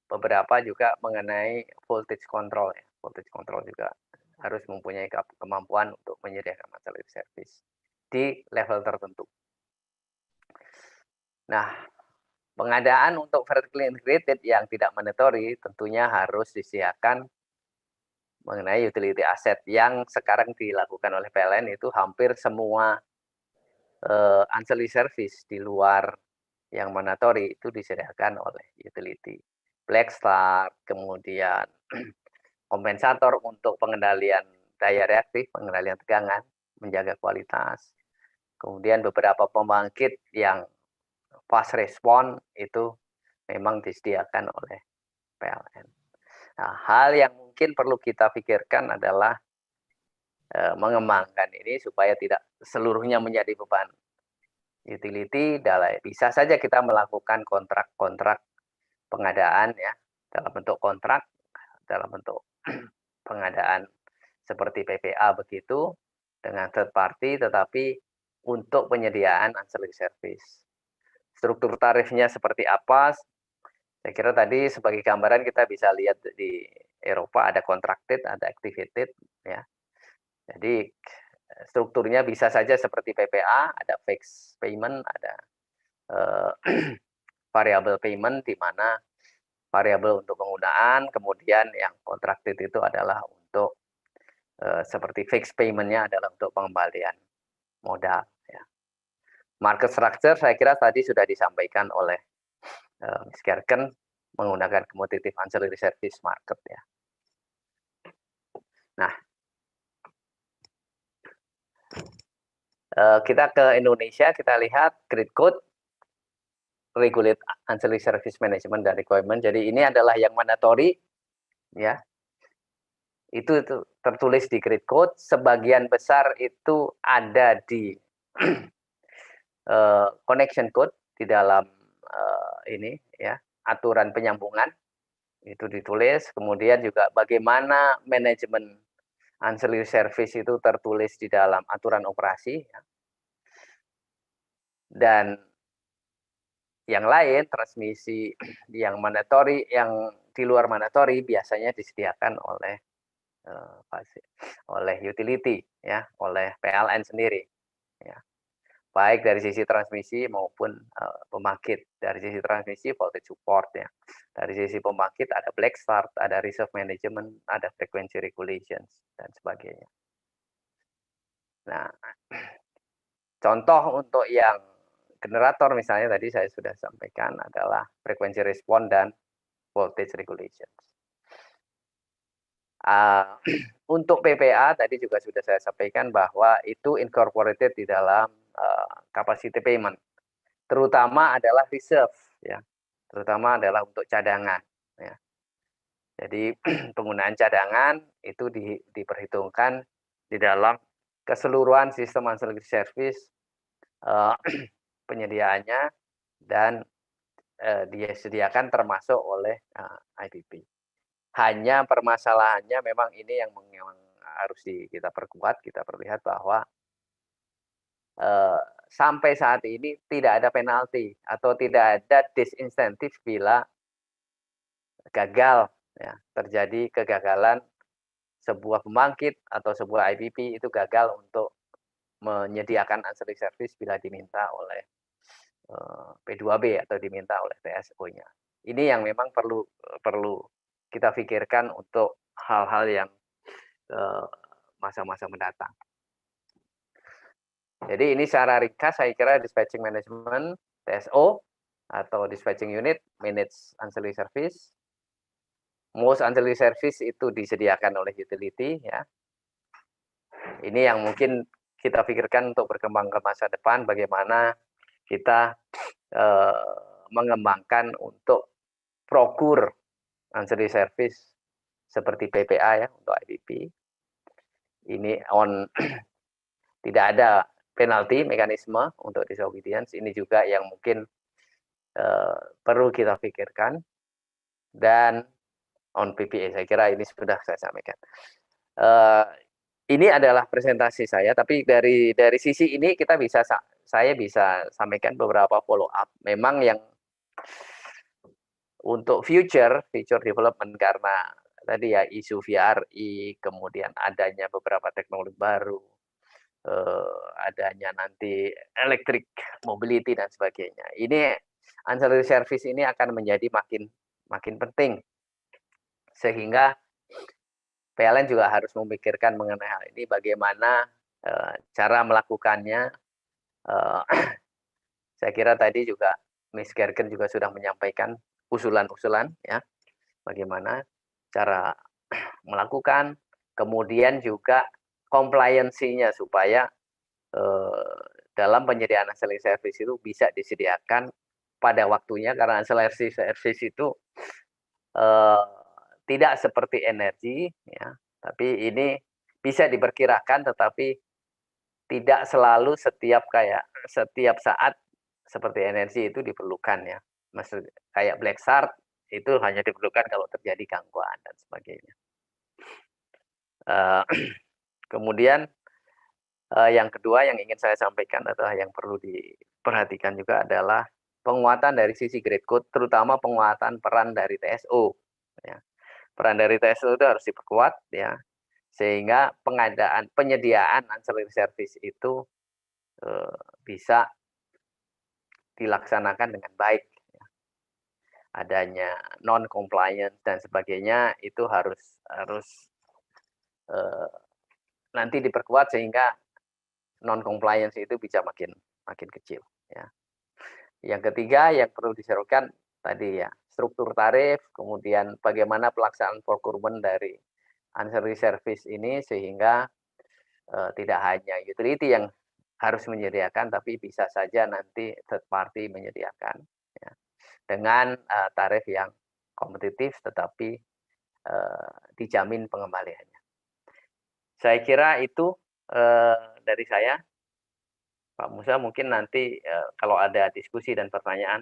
S3: beberapa juga mengenai voltage control ya. Voltage control juga harus mempunyai kemampuan untuk menyediakan ancillary service di level tertentu. Nah, pengadaan untuk vertically integrated yang tidak mandatory tentunya harus disediakan mengenai utility asset yang sekarang dilakukan oleh PLN itu hampir semua ancillary service di luar yang mandatory itu disediakan oleh utility. Black start, kemudian kompensator untuk pengendalian daya reaktif, pengendalian tegangan, menjaga kualitas. Kemudian beberapa pembangkit yang fast respon itu memang disediakan oleh PLN. Nah, hal yang mungkin perlu kita pikirkan adalah mengembangkan ini supaya tidak seluruhnya menjadi beban utility. Bisa saja kita melakukan kontrak-kontrak pengadaan ya, dalam bentuk kontrak, dalam bentuk pengadaan seperti PPA begitu dengan third party, tetapi untuk penyediaan ancillary service. Struktur tarifnya seperti apa? Saya kira tadi sebagai gambaran kita bisa lihat di Eropa ada contracted, ada activated ya. Jadi strukturnya bisa saja seperti PPA, ada fixed payment, ada variable payment di mana variabel untuk penggunaan, kemudian yang contracted itu adalah untuk seperti fixed payment-nya adalah untuk pengembalian modal. Ya. Market structure saya kira tadi sudah disampaikan oleh Ms. Gerkens menggunakan commodity ancillary service market ya. Nah, kita ke Indonesia, kita lihat grid code regulate ancillary service management dan requirement. Jadi ini adalah yang mandatory ya. Itu tertulis di grid code, sebagian besar itu ada di connection code di dalam ini ya, aturan penyambungan itu ditulis, kemudian juga bagaimana manajemen ancillary service itu tertulis di dalam aturan operasi ya. Dan yang lain transmisi yang mandatory, yang di luar mandatory biasanya disediakan oleh utility ya, oleh PLN sendiri ya. Baik dari sisi transmisi maupun pembangkit. Dari sisi transmisi voltage support ya. Dari sisi pembangkit ada black start, ada reserve management, ada frequency regulations dan sebagainya. Nah, contoh untuk yang generator misalnya tadi saya sudah sampaikan adalah frequency response dan voltage regulations. Untuk PPA tadi juga sudah saya sampaikan bahwa itu incorporated di dalam capacity payment, terutama adalah reserve ya, terutama adalah untuk cadangan ya. Jadi penggunaan cadangan itu diperhitungkan di dalam keseluruhan sistem ancillary service penyediaannya dan disediakan termasuk oleh IPP. Hanya permasalahannya memang ini yang harus kita perkuat, kita perlihat bahwa sampai saat ini tidak ada penalti atau tidak ada disinsentif bila gagal ya, terjadi kegagalan sebuah pembangkit atau sebuah IPP itu gagal untuk menyediakan ancillary service bila diminta oleh P2B atau diminta oleh TSO-nya. Ini yang memang perlu kita pikirkan untuk hal-hal yang masa-masa mendatang. Jadi ini secara ringkas saya kira dispatching management TSO atau dispatching unit manage ancillary service. Most ancillary service itu disediakan oleh utility ya. Ini yang mungkin kita pikirkan untuk berkembang ke masa depan, bagaimana kita mengembangkan untuk procure ancillary service seperti PPA ya untuk IPP. Ini tidak ada penalti mekanisme untuk disobedience. Ini juga yang mungkin perlu kita pikirkan. Dan on PPA saya kira ini sudah saya sampaikan. Ini adalah presentasi saya, tapi dari sisi ini saya bisa sampaikan beberapa follow up. Memang yang untuk future development karena tadi ya isu VRI, kemudian adanya beberapa teknologi baru, adanya nanti electric mobility dan sebagainya. Ini ancillary service ini akan menjadi makin penting, sehingga PLN juga harus memikirkan mengenai hal ini, bagaimana cara melakukannya. Saya kira tadi juga Miss Gerkens juga sudah menyampaikan usulan-usulan ya, bagaimana cara melakukan, kemudian juga compliance-nya supaya dalam penyediaan ancillary service itu bisa disediakan pada waktunya, karena ancillary service itu tidak seperti energi ya, tapi ini bisa diperkirakan, tetapi tidak selalu setiap saat seperti energi itu diperlukan ya. Maksud kayak black start itu hanya diperlukan kalau terjadi gangguan dan sebagainya. Kemudian yang kedua yang ingin saya sampaikan adalah yang perlu diperhatikan juga adalah penguatan dari sisi grid code, terutama penguatan peran dari TSO ya. Peran dari TSO itu harus diperkuat ya, sehingga penyediaan ancillary service itu bisa dilaksanakan dengan baik ya. Adanya non compliance dan sebagainya itu harus nanti diperkuat sehingga non compliance itu bisa makin kecil ya. Yang ketiga yang perlu diserukan tadi ya, struktur tarif, kemudian bagaimana pelaksanaan procurement dari ancillary service ini, sehingga tidak hanya utility yang harus menyediakan, tapi bisa saja nanti third party menyediakan ya, dengan tarif yang kompetitif tetapi dijamin pengembaliannya. Saya kira itu dari saya. Pak Musa, mungkin nanti kalau ada diskusi dan pertanyaan,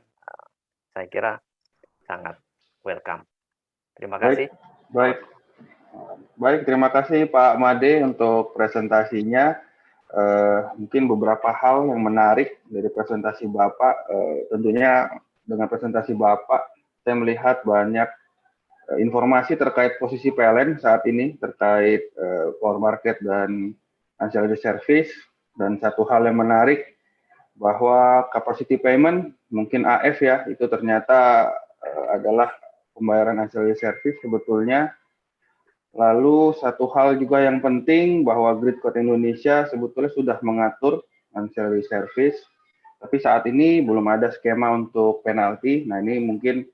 S3: saya kira sangat welcome. Terima kasih.
S1: Baik, terima kasih Pak Made untuk presentasinya. Mungkin beberapa hal yang menarik dari presentasi Bapak. Tentunya dengan presentasi Bapak, saya melihat banyak informasi terkait posisi PLN saat ini, terkait power market dan ancillary service. Dan satu hal yang menarik, bahwa capacity payment, mungkin AF ya, itu ternyata adalah pembayaran ancillary service sebetulnya. Lalu satu hal juga yang penting, bahwa Grid Code Indonesia sebetulnya sudah mengatur ancillary service, tapi saat ini belum ada skema untuk penalti. Nah, ini mungkin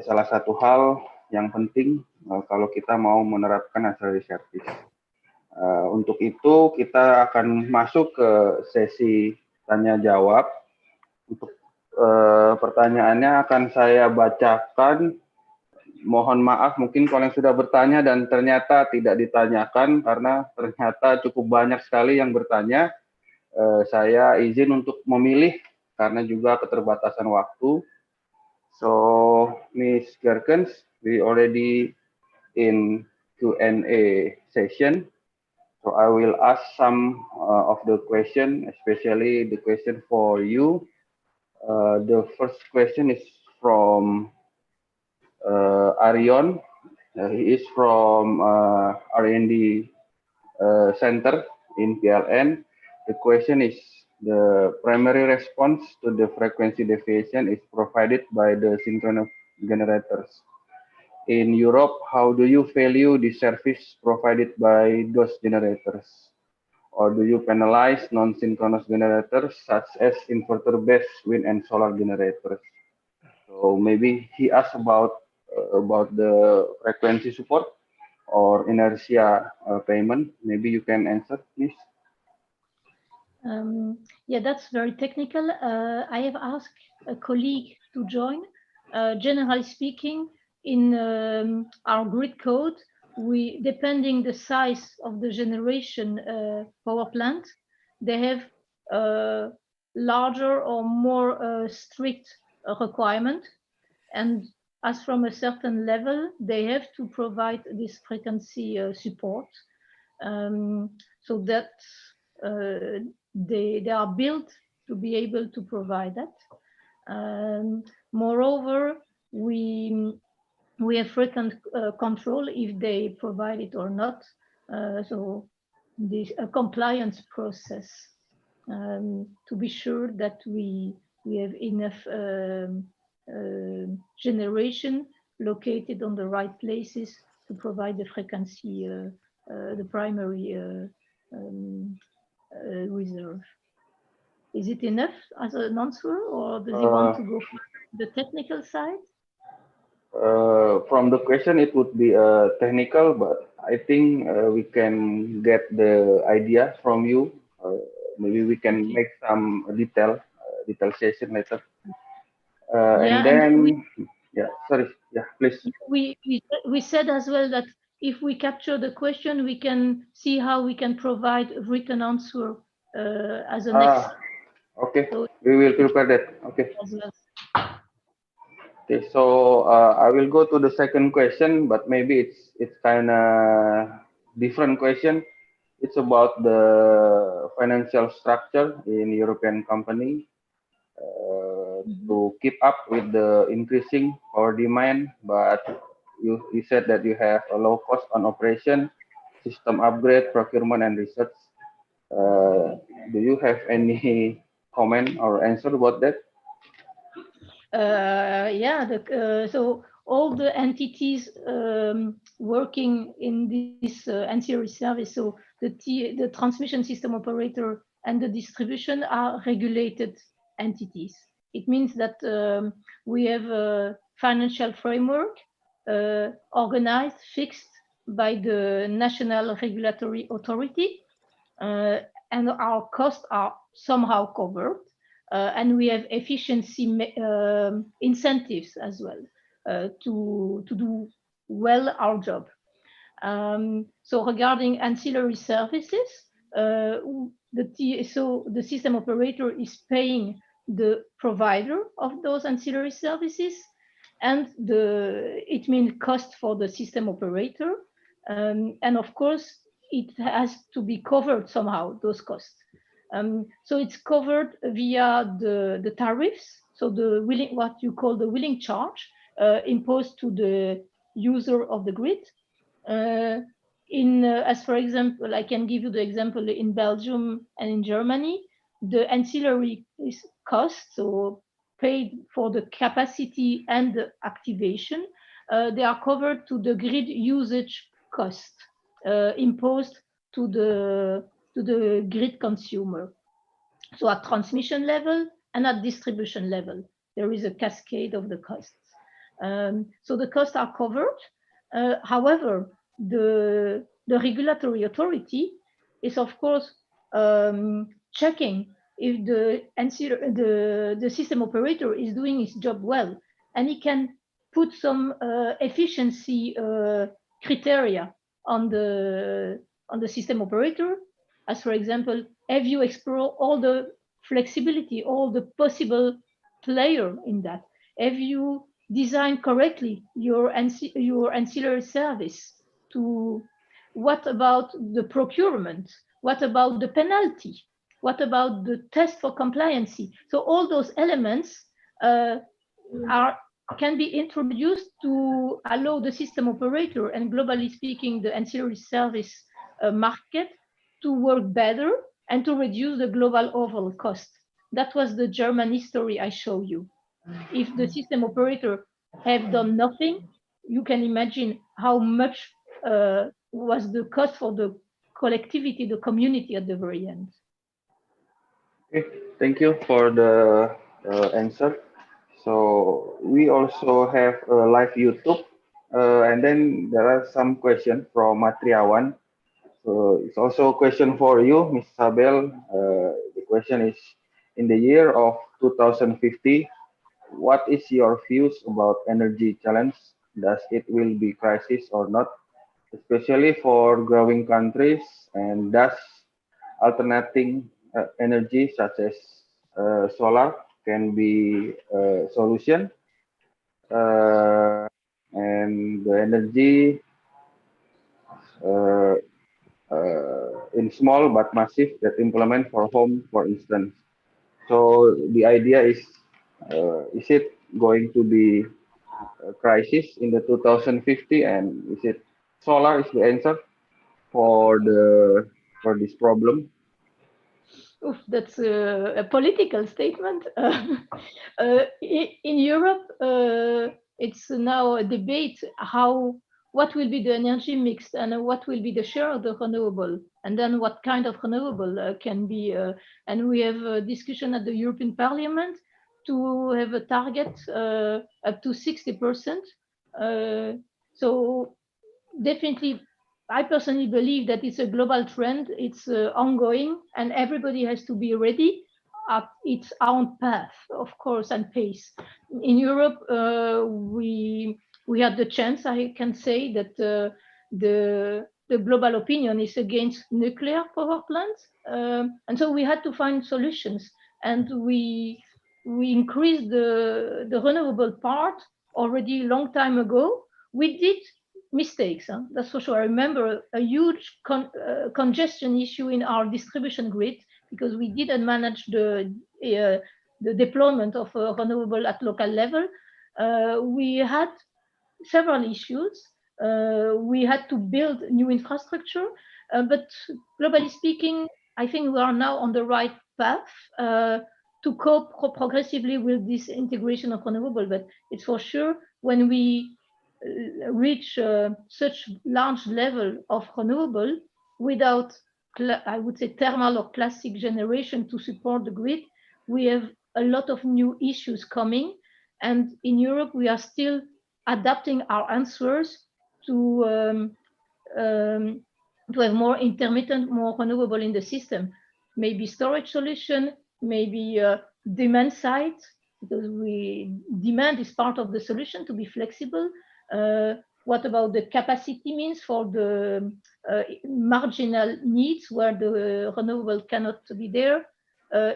S1: salah satu hal yang penting kalau kita mau menerapkan ancillary service. Untuk itu kita akan masuk ke sesi tanya jawab. Untuk pertanyaannya akan saya bacakan. Mohon maaf mungkin kalau yang sudah bertanya dan ternyata tidak ditanyakan, karena ternyata cukup banyak sekali yang bertanya. Saya izin untuk memilih karena juga keterbatasan waktu. So, Miss Gerkens, we already in Q&A session. So I will ask some of the question, especially the question for you. The first question is from Arion. He is from R&D Center in PLN. The question is, the primary response to the frequency deviation is provided by the synchronous generators. In Europe, how do you value the service provided by those generators? Or do you penalize non-synchronous generators such as inverter-based wind and solar generators? So maybe he asked about the frequency support or inertia payment. Maybe you can answer, please.
S2: Yeah, that's very technical. I have asked a colleague to join. Generally speaking, in our grid code, we, depending the size of the generation power plant, they have larger or more strict requirement, and as from a certain level, they have to provide this frequency support, so that they are built to be able to provide that. Moreover, we have frequent control if they provide it or not. So this compliance process to be sure that we have enough generation located on the right places to provide the frequency, the primary reserve. Is it enough as an answer, or does he want to go for the technical side?
S1: From the question, it would be technical, but I think we can get the idea from you. Maybe we can make some detail session later. And then, please.
S2: We said as well that if we capture the question, we can see how we can provide a written answer as a next.
S1: Okay, so we will prepare that. Okay.
S2: As well.
S1: Okay, so I will go to the second question, but maybe it's kind of different question. It's about the financial structure in European company to keep up with the increasing power demand, but you said that you have a low cost on operation, system upgrade, procurement, and research. Do you have any comment or answer about that?
S2: So all the entities working in this ancillary service, so the transmission system operator and the distribution are regulated entities. It means that we have a financial framework organized, fixed by the national regulatory authority, and our costs are somehow covered. And we have efficiency incentives as well to do well our job. So regarding ancillary services, the TSO, the system operator, is paying the provider of those ancillary services, and it means cost for the system operator. And of course, it has to be covered somehow, those costs. So it's covered via the tariffs, so what you call the wheeling charge imposed to the user of the grid. As for example, I can give you the example in Belgium and in Germany, the ancillary cost, so paid for the capacity and the activation, they are covered to the grid usage cost imposed to the grid consumer. So at transmission level and at distribution level, there is a cascade of the costs. So the costs are covered. However, the regulatory authority is, of course, checking if the system operator is doing its job well, and he can put some efficiency criteria on the system operator, as for example, have you explored all the flexibility, all the possible player in that? Have you designed correctly your ancillary service? What about the procurement? What about the penalty? What about the test for compliancy? So all those elements can be introduced to allow the system operator and, globally speaking, the ancillary service market to work better and to reduce the global overall cost. That was the German history I show you. If the system operator have done nothing, you can imagine how much was the cost for the collectivity, the community at the very end.
S1: Okay, thank you for the answer. So we also have a live YouTube, and then there are some questions from Matriawan. So it's also a question for you, Ms. Isabelle. The question is, in the year of 2050, what is your views about energy challenge? Does it will be crisis or not, especially for growing countries? And does alternating energy such as solar can be a solution? And the energy in small but massive that implement for home, for instance. So the idea is it going to be a crisis in the 2050, and is it solar is the answer for this problem?
S2: Oof, that's a political statement. In Europe, it's now a debate what will be the energy mix and what will be the share of the renewable, and then what kind of renewable can be. And we have a discussion at the European Parliament to have a target up to 60%. So definitely, I personally believe that it's a global trend. It's ongoing, and everybody has to be ready at its own path, of course, and pace. In Europe, we had the chance, I can say, that the global opinion is against nuclear power plants, and so we had to find solutions, and we increased the renewable part already a long time ago. We did mistakes, that's for sure. I remember a huge congestion issue in our distribution grid because we didn't manage the deployment of renewable at local level. We had several issues. We had to build new infrastructure, but globally speaking, I think we are now on the right path to cope progressively with this integration of renewable. But it's for sure when we reach such large level of renewable without, I would say, thermal or classic generation to support the grid, we have a lot of new issues coming. And in Europe, we are still adapting our answers to have more intermittent, more renewable in the system. Maybe storage solution, maybe demand side, because demand is part of the solution to be flexible. what about the capacity means for the marginal needs where the renewable cannot be there,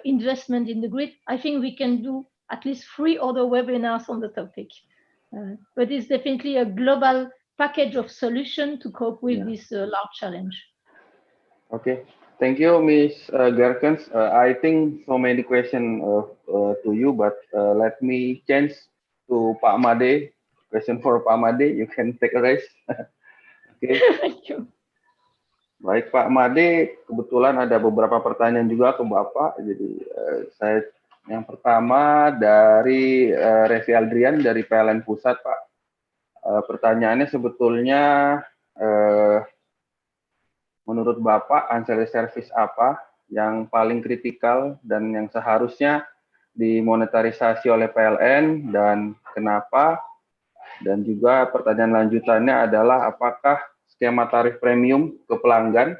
S2: investment in the grid. I think we can do at least 3 other webinars on the topic. But it's definitely a global package of solution to cope with this large challenge.
S1: Okay, thank you, Ms. Gerkens. I think so many questions to you, but let me change to Pak Made. Question for Pak Made, you can take a rest. Okay.
S2: Thank you.
S1: Baik Pak Made, kebetulan ada beberapa pertanyaan juga ke Bapak. Jadi saya yang pertama dari Revi Aldrian dari PLN Pusat, Pak. Pertanyaannya sebetulnya menurut Bapak ancillary service apa yang paling kritikal dan yang seharusnya dimonetarisasi oleh PLN dan kenapa? Dan juga pertanyaan lanjutannya adalah apakah skema tarif premium ke pelanggan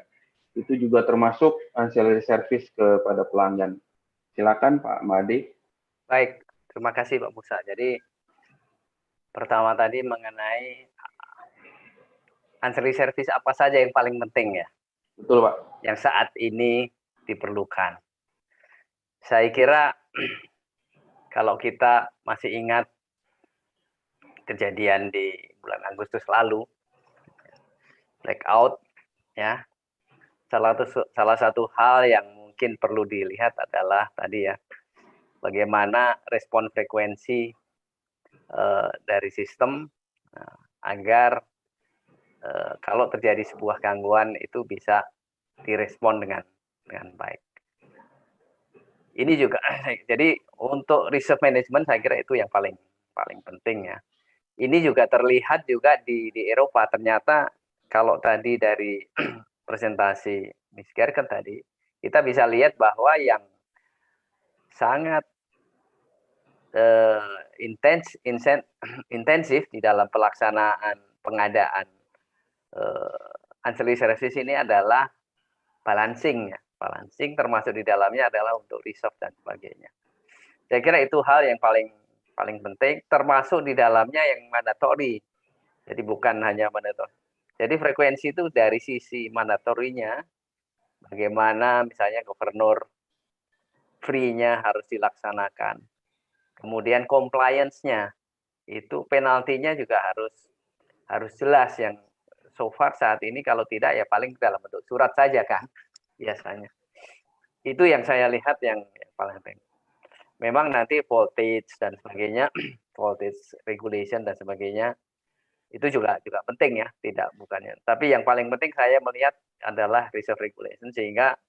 S1: itu juga termasuk ancillary service kepada pelanggan? Silakan Pak Made.
S3: Baik, terima kasih Pak Musa. Jadi pertama tadi mengenai ancillary service apa saja yang paling penting ya?
S1: Betul Pak.
S3: Yang saat ini diperlukan. Saya kira kalau kita masih ingat kejadian di bulan Agustus lalu, blackout, ya. Salah satu hal yang mungkin perlu dilihat adalah tadi ya, bagaimana respon frekuensi dari sistem agar kalau terjadi sebuah gangguan itu bisa direspon dengan baik. Ini juga, jadi untuk reserve management saya kira itu yang paling penting ya. Ini juga terlihat juga di Eropa. Ternyata kalau tadi dari presentasi Ms. Gerkens tadi, kita bisa lihat bahwa yang sangat intensif di dalam pelaksanaan pengadaan ancillary service ini adalah balancing ya. Balancing termasuk di dalamnya adalah untuk reserve dan sebagainya. Saya kira itu hal yang paling penting, termasuk di dalamnya yang mandatory. Jadi bukan hanya mandatory. Jadi frekuensi itu dari sisi mandatorinya, bagaimana misalnya gubernur free-nya harus dilaksanakan. Kemudian compliance-nya, itu penaltinya juga harus jelas. Yang so far saat ini kalau tidak ya paling dalam bentuk surat saja kan biasanya. Itu yang saya lihat yang paling penting. Memang nanti voltage dan sebagainya, voltage regulation dan sebagainya, itu juga penting ya, tidak bukannya. Tapi yang paling penting saya melihat adalah reserve regulation, sehingga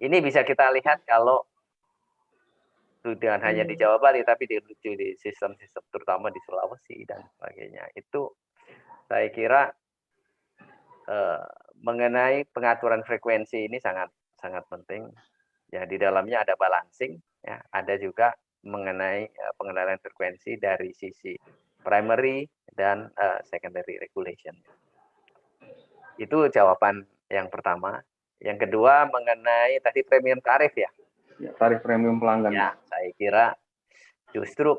S3: ini bisa kita lihat kalau bukan hanya di Jawa Bali, tapi di sistem-sistem terutama di Sulawesi dan sebagainya. Itu saya kira mengenai pengaturan frekuensi ini sangat penting. Ya, di dalamnya ada balancing, ya, ada juga mengenai pengendalian frekuensi dari sisi primary dan secondary regulation. Itu jawaban yang pertama. Yang kedua mengenai tadi premium tarif ya.
S1: Ya, tarif premium pelanggan.
S3: Ya, saya kira justru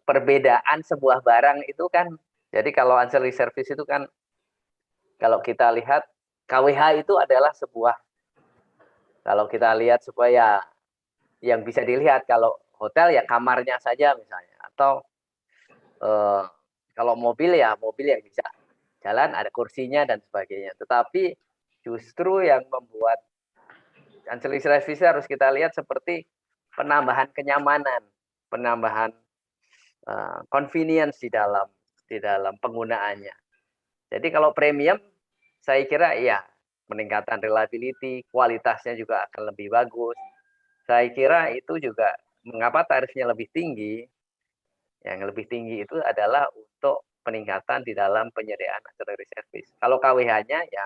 S3: perbedaan sebuah barang itu kan, jadi kalau ancillary service itu kan, kalau kita lihat KWH itu adalah sebuah, kalau kita lihat supaya yang bisa dilihat, kalau hotel ya kamarnya saja misalnya, atau kalau mobil ya mobil yang bisa jalan ada kursinya dan sebagainya. Tetapi justru yang membuat ancillary service harus kita lihat seperti penambahan kenyamanan, penambahan convenience di dalam penggunaannya. Jadi kalau premium saya kira ya peningkatan reliability, kualitasnya juga akan lebih bagus. Saya kira itu juga mengapa tarifnya lebih tinggi. Yang lebih tinggi itu adalah untuk peningkatan di dalam penyediaan ancillary service. Kalau KWH-nya ya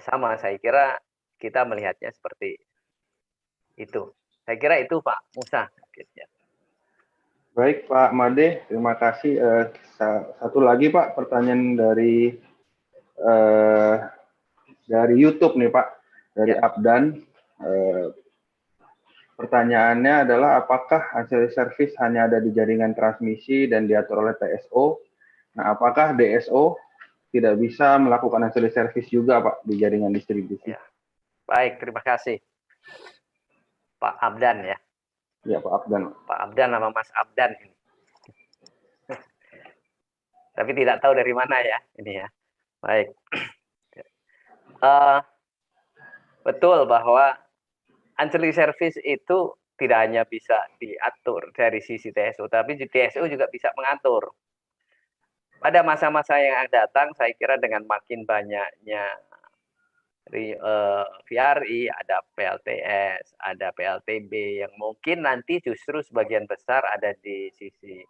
S3: sama, saya kira kita melihatnya seperti itu. Saya kira itu Pak Musa.
S1: Baik Pak Made, terima kasih. Satu lagi Pak, pertanyaan dari YouTube nih Pak, dari Abdan. Pertanyaannya adalah apakah ancillary service hanya ada di jaringan transmisi dan diatur oleh TSO Nah, apakah DSO tidak bisa melakukan ancillary service juga, Pak, di jaringan distribusi?
S3: Ya. Baik, terima kasih. Pak Abdan ya.
S1: Ya, Pak Abdan.
S3: Pak Abdan sama Mas Abdan ini. Tapi tidak tahu dari mana ya ini ya. Baik. Betul bahwa ancillary service itu tidak hanya bisa diatur dari sisi TSO, tapi TSO juga bisa mengatur. Pada masa-masa yang akan datang, saya kira dengan makin banyaknya VRI, ada PLTS, ada PLTB, yang mungkin nanti justru sebagian besar ada di sisi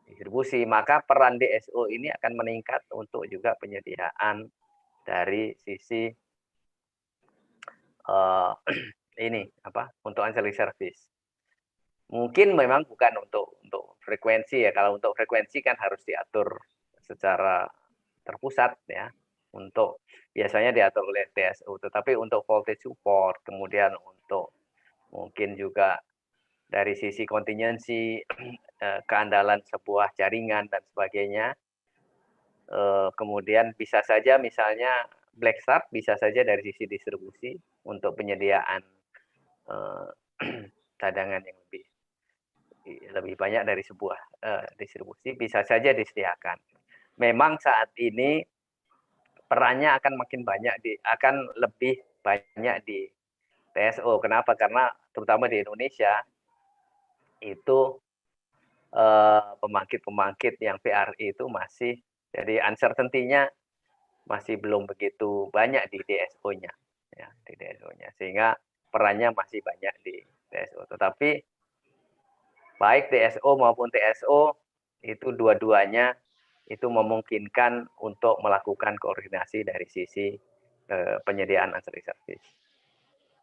S3: distribusi, maka peran DSO ini akan meningkat untuk juga penyediaan dari sisi ini untuk ancillary service. Mungkin memang bukan untuk frekuensi ya. Kalau untuk frekuensi kan harus diatur secara terpusat ya. Untuk biasanya diatur oleh TSO. Tetapi untuk voltage support, kemudian untuk mungkin juga dari sisi kontingensi, keandalan sebuah jaringan dan sebagainya. Kemudian bisa saja misalnya black start, bisa saja dari sisi distribusi untuk penyediaan cadangan yang lebih banyak dari sebuah distribusi bisa saja disediakan. Memang saat ini perannya akan makin banyak akan lebih banyak di TSO. Kenapa? Karena terutama di Indonesia itu pembangkit-pembangkit yang PRI itu masih jadi uncertainty-nya masih belum begitu banyak di DSO-nya ya, di DSO-nya, sehingga perannya masih banyak di TSO. Tetapi baik DSO maupun TSO itu dua-duanya itu memungkinkan untuk melakukan koordinasi dari sisi penyediaan ancillary service.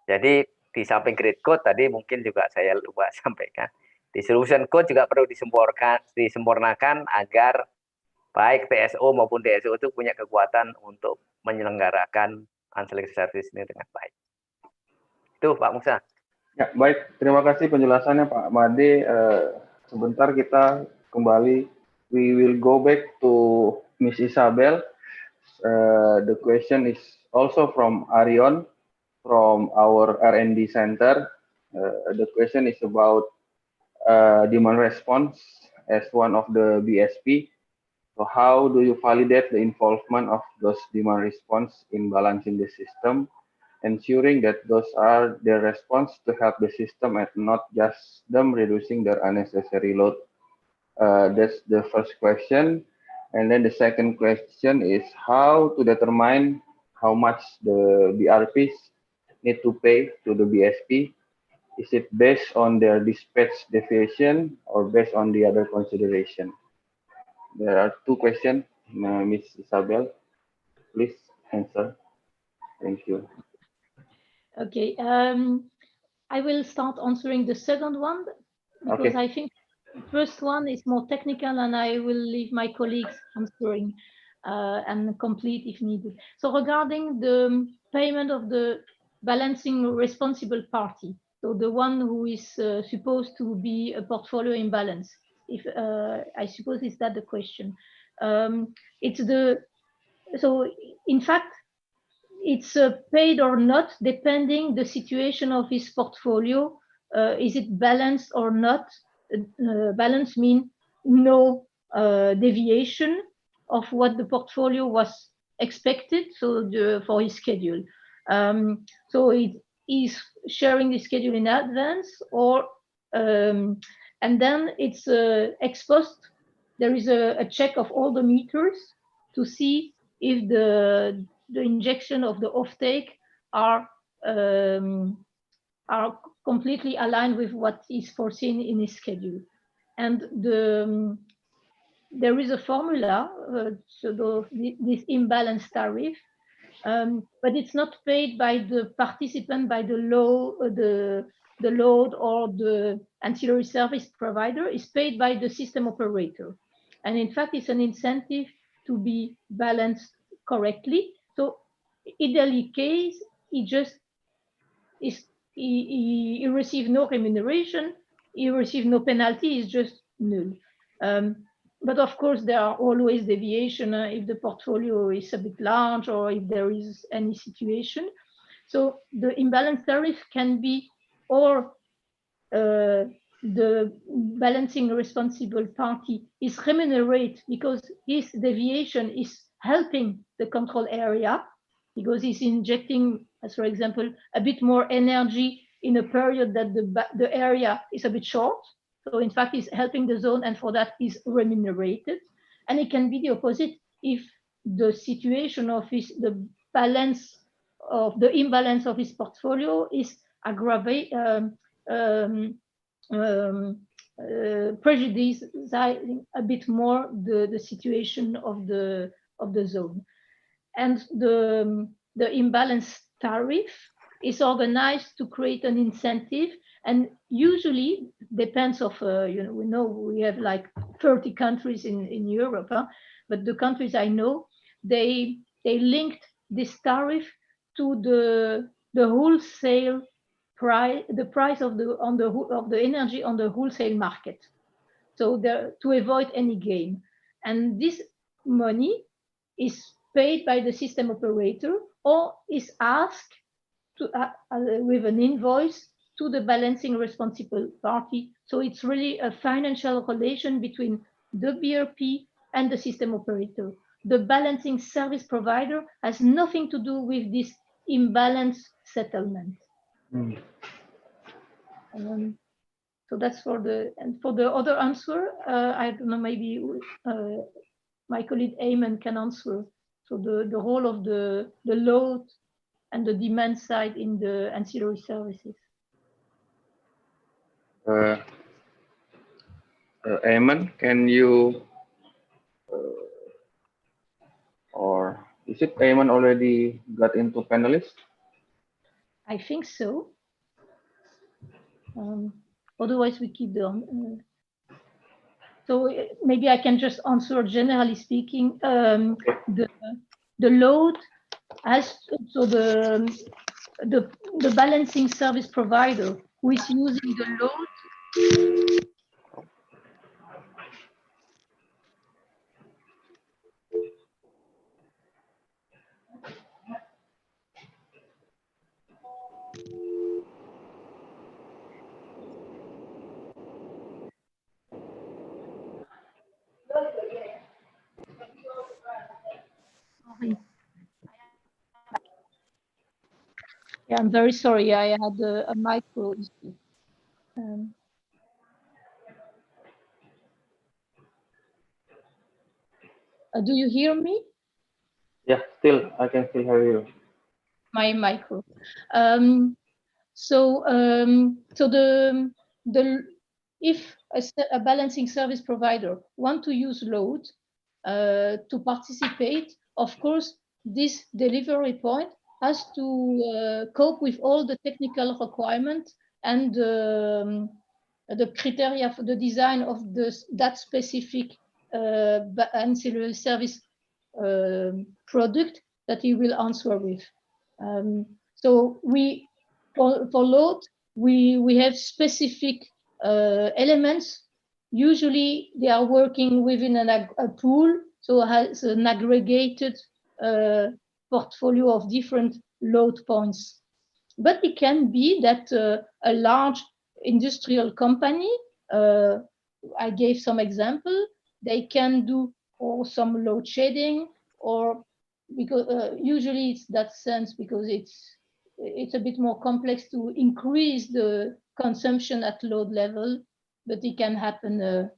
S3: Jadi di samping grid code tadi mungkin juga saya lupa sampaikan, distribution code juga perlu disempurnakan agar baik TSO maupun DSO itu punya kekuatan untuk menyelenggarakan ancillary service ini dengan baik. Itu Pak Musa.
S1: Ya, baik. Terima kasih penjelasannya Pak Made. Sebentar kita kembali. We will go back to Miss Isabelle. The question is also from Arion from our R&D center. The question is about demand response as one of the BSP. So how do you validate the involvement of those demand response in balancing the system, ensuring that those are their response to help the system and not just them reducing their unnecessary load? That's the first question. And then the second question is how to determine how much the BRPs need to pay to the BSP. Is it based on their dispatch deviation or based on the other consideration? There are two questions, Ms. Isabelle. Please answer. Thank you.
S2: Okay, I will start answering the second one because I think the first one is more technical and I will leave my colleagues answering and complete if needed. So regarding the payment of the balancing responsible party, so the one who is supposed to be a portfolio imbalance, if I suppose is that the question. So in fact, it's paid or not depending the situation of his portfolio. Is it balanced or not? Balance means no deviation of what the portfolio was expected, so for his schedule. So it is sharing the schedule in advance, or and then it's ex post. There is a check of all the meters to see if the injection of the offtake are completely aligned with what is foreseen in his schedule. And there is a formula, this imbalance tariff, but it's not paid by the participant, by the load or the ancillary service provider. It's paid by the system operator. And in fact, it's an incentive to be balanced correctly. So ideally case, he received no remuneration, he received no penalty, it's just null. but of course, there are always deviation if the portfolio is a bit large or if there is any situation. So the imbalance tariff can be, or the balancing responsible party is remunerated because his deviation is helping the control area, because he's injecting, as for example, a bit more energy in a period that the area is a bit short. So in fact, he's helping the zone, and for that he's remunerated. And it can be the opposite if the situation of the balance of the imbalance of his portfolio is prejudicing a bit more the situation of the zone. And the imbalance tariff is organized to create an incentive, and usually depends of we know we have like 30 countries in Europe, but the countries I know, they linked this tariff to the wholesale price, the price of the energy on the wholesale market, so to avoid any gain. And this money is paid by the system operator or is asked to with an invoice to the balancing responsible party. So it's really a financial relation between the BRP and the system operator. The balancing service provider has nothing to do with this imbalance settlement. So that's for the other answer. I don't know, maybe my colleague Eamon can answer. So the role of the load and the demand side in the ancillary services.
S1: Eamon, can you, or is it Eamon already got into panelist?
S2: I think so. Otherwise, we keep the. So maybe I can just answer generally speaking. The load has, so the balancing service provider who is using the load Yeah, I'm very sorry. I had a micro issue. Do you hear me?
S1: Yeah, I can still hear you.
S2: My micro. So if a balancing service provider want to use load to participate, of course, this delivery point has to cope with all the technical requirements and the criteria for the design of that specific ancillary service product that he will answer with. So for load, we have specific elements. Usually they are working within a pool, so it has an aggregated portfolio of different load points. But it can be that a large industrial company, I gave some example, they can do or some load shedding, or because usually it's that sense, because it's a bit more complex to increase the consumption at load level, but it can happen.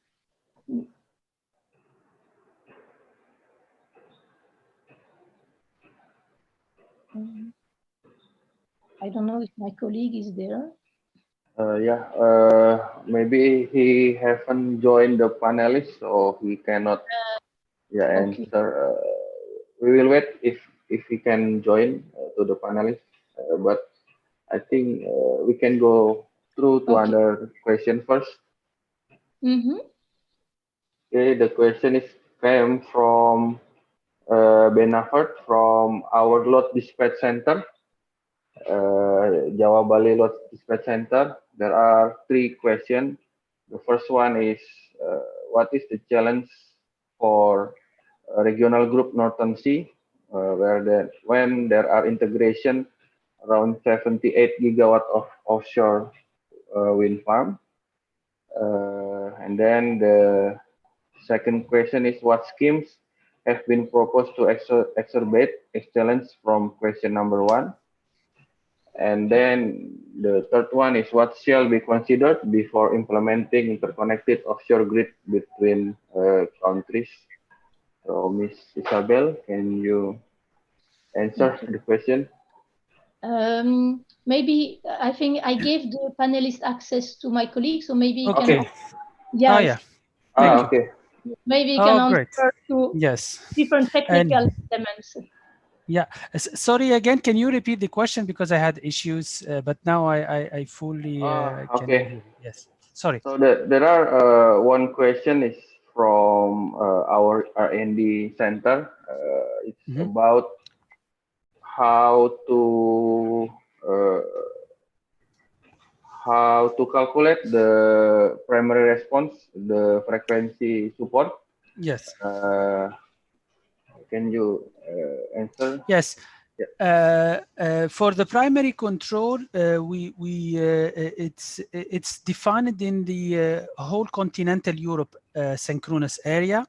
S2: I don't know if my colleague is there.
S1: Maybe he haven't joined the panelist, so he cannot answer. Okay. We will wait if he can join to the panelist, but I think we can go through to other question first. Okay, the question came from Benafert from our load dispatch center, Jawa Bali Load Dispatch Center. There are 3 questions. The first one is, what is the challenge for regional group Northern Sea, when there are integration around 78 gigawatt of offshore wind farm. And then the second question is, what schemes have been proposed to exacerbate excellence from question number 1? And then the third one is, what shall be considered before implementing interconnected offshore grid between countries? So, Miss Isabelle, can you answer the question?
S2: Maybe I think I gave the panelist access to my colleague, so maybe he
S4: Okay.
S2: can. Yes.
S4: Oh, yeah. Thank you.
S1: Okay.
S2: Maybe he can
S4: great.
S2: answer to
S4: Yes.
S2: different technical elements.
S4: Yeah. Sorry again. Can you repeat the question, because I had issues, but now I fully can hear you. Yes. Sorry.
S1: So there are one question is from our R&D center. It's about how to calculate the primary response, the frequency support.
S4: Yes.
S1: Can you answer?
S4: Yes. For the primary control, it's defined in the whole continental Europe synchronous area,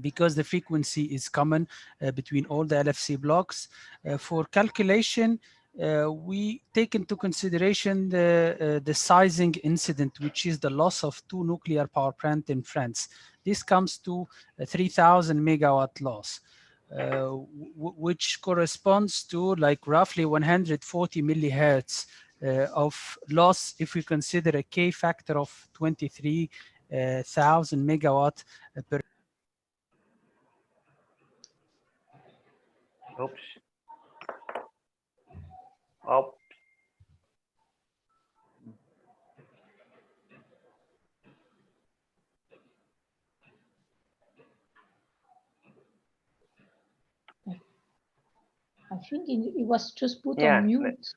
S4: because the frequency is common between all the LFC blocks. For calculation, we take into consideration the sizing incident, which is the loss of 2 nuclear power plants in France. This comes to 3,000 megawatt loss, which corresponds to like roughly 140 millihertz of loss if we consider a K factor of 23,000 megawatt per.
S3: Oops. Oh.
S2: I think it was just put on mute.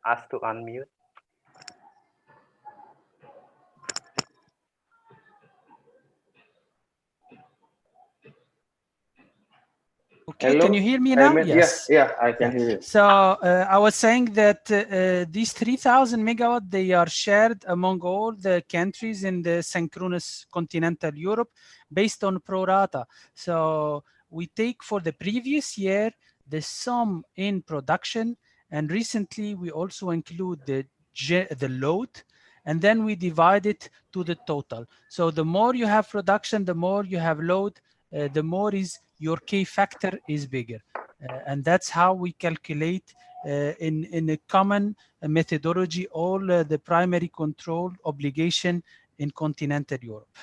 S3: Ask to unmute.
S4: Okay,
S1: hello?
S4: Can you hear me now? Yes.
S1: Yeah, I can hear you.
S4: So I was saying that these 3,000 megawatt, they are shared among all the countries in the synchronous continental Europe based on pro rata. So we take for the previous year the sum in production, and recently we also include the load, and then we divide it to the total. So the more you have production, the more you have load, the more is your K factor is bigger. And that's how we calculate in a common methodology all the primary control obligation in continental Europe.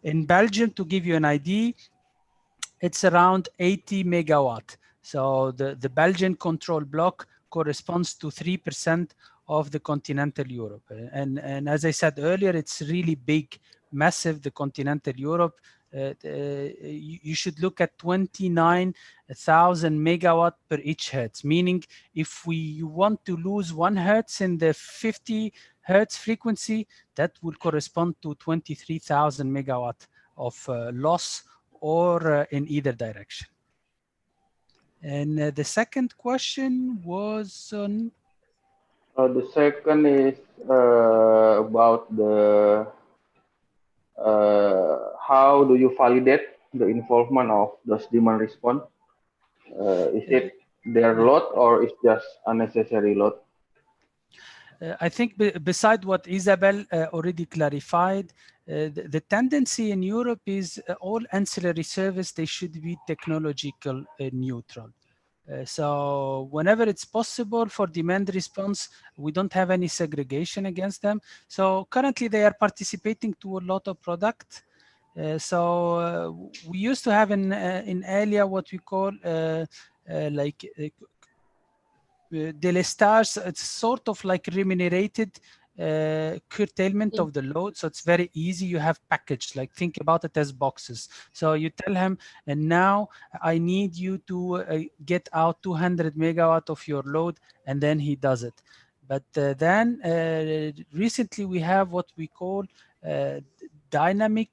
S4: In Belgium, to give you an idea, it's around 80 megawatt. So the Belgian control block corresponds to 3% of the continental Europe. And as I said earlier, it's really big, massive, the continental Europe. You should look at 29,000 megawatt per each hertz, meaning if you want to lose 1 hertz in the 50 hertz frequency, that will correspond to 23,000 megawatt of loss, or in either direction. And the second question was on...
S1: The second is about the how do you validate the involvement of those demand response? Is it their load or is just unnecessary load?
S4: I think beside what Isabelle already clarified, the tendency in Europe is all ancillary service, they should be technological neutral. So whenever it's possible for demand response, we don't have any segregation against them. So currently they are participating to a lot of product. We used to have in Elia what we call delestage. It's sort of like remunerated curtailment of the load. So it's very easy. You have packaged, like think about it as boxes. So you tell him, and now I need you to get out 200 megawatt of your load, and then he does it. But then recently we have what we call dynamic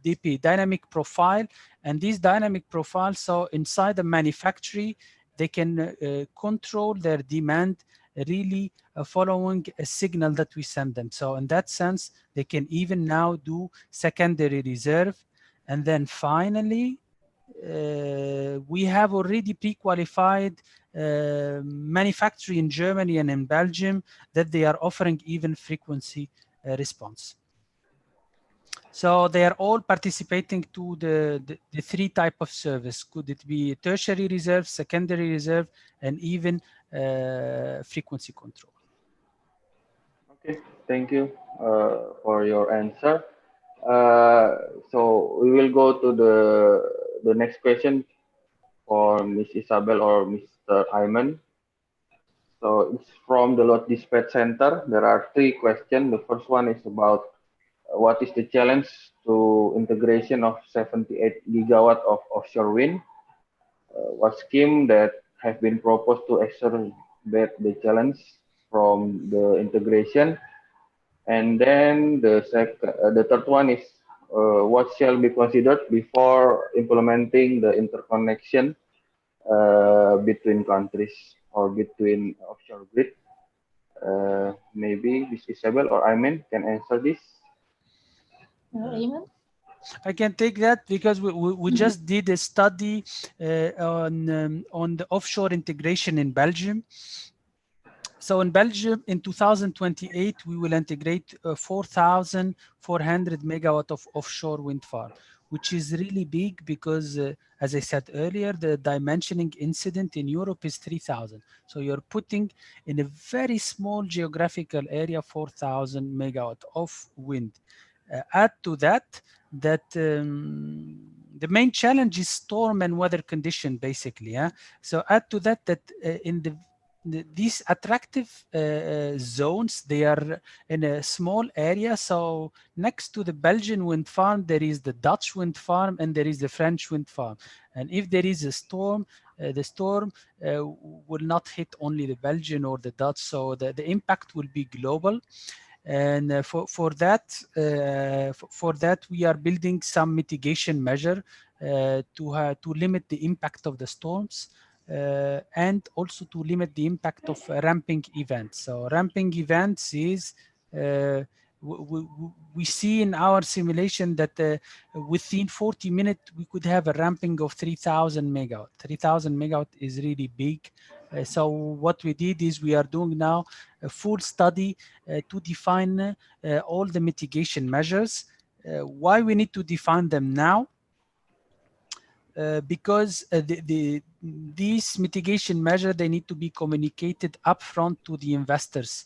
S4: DP, dynamic profile. And these dynamic profiles, so inside the manufacturing, they can control their demand really following a signal that we send them. So in that sense, they can even now do secondary reserve. And then finally, we have already pre-qualified manufacturing in Germany and in Belgium that they are offering even frequency response. So they are all participating to the three type of service. Could it be tertiary reserve, secondary reserve, and even frequency control?
S1: Okay, thank you for your answer. So we will go to the next question for Miss Isabelle or Mr. Ayman. So it's from the Lot Dispatch Center. There are three questions. The first one is about what is the challenge to integration of 78 gigawatt of offshore wind? What scheme that have been proposed to exacerbate the challenge from the integration? And then the third one is what shall be considered before implementing the interconnection between countries or between offshore grid. Maybe Ms. Isabelle or Ayman can answer this.
S2: Ayman?
S4: I can take that because we just did a study on the offshore integration in Belgium. So in Belgium, in 2028, we will integrate 4,400 megawatt of offshore wind farm, which is really big because, as I said earlier, the dimensioning incident in Europe is 3,000. So you're putting in a very small geographical area 4,000 megawatt of wind. Add to that, the main challenge is storm and weather condition, basically. Yeah. So add to that in these attractive zones, they are in a small area. So next to the Belgian wind farm, there is the Dutch wind farm and there is the French wind farm. And if there is a storm, the storm will not hit only the Belgian or the Dutch. So the impact will be global. And for that, we are building some mitigation measure to limit the impact of the storms. And also to limit the impact of ramping events. So ramping events is, we see in our simulation that within 40 minutes, we could have a ramping of 3,000 megawatt. 3,000 megawatt is really big. So what we did is we are doing now a full study to define all the mitigation measures. Why we need to define them now? Because these mitigation measures, they need to be communicated upfront to the investors.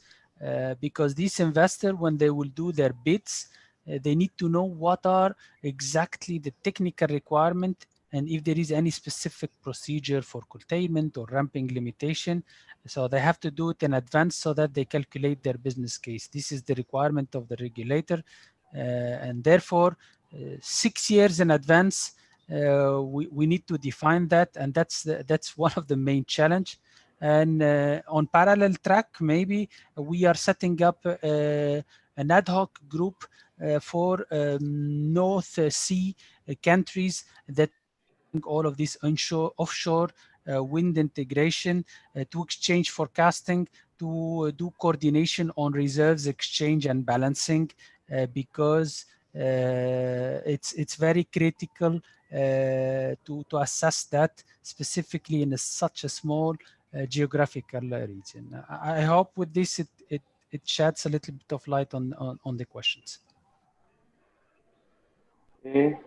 S4: Because these investors, when they will do their bids, they need to know what are exactly the technical requirement and if there is any specific procedure for curtailment or ramping limitation. So they have to do it in advance so that they calculate their business case. This is the requirement of the regulator. And therefore, 6 years in advance, we need to define that, and that's one of the main challenge. And on parallel track, maybe we are setting up an ad hoc group for North Sea countries that all of this offshore wind integration to exchange forecasting, to do coordination on reserves exchange and balancing, because it's very critical to assess that specifically in such a small geographical region. I hope with this it sheds a little bit of light on the questions.
S1: Okay.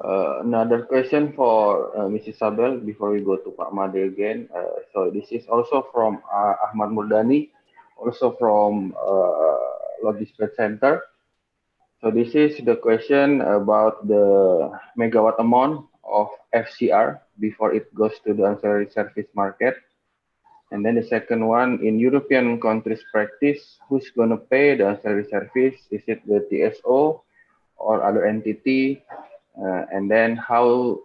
S1: Another question for Mrs. Isabelle before we go to Pak Made again. So this is also from Ahmad Murdani, also from Logistics Center. So this is the question about the megawatt amount of FCR before it goes to the ancillary service market. And then the second one, in European countries practice, who's going to pay the ancillary service? Is it the TSO or other entity? And then how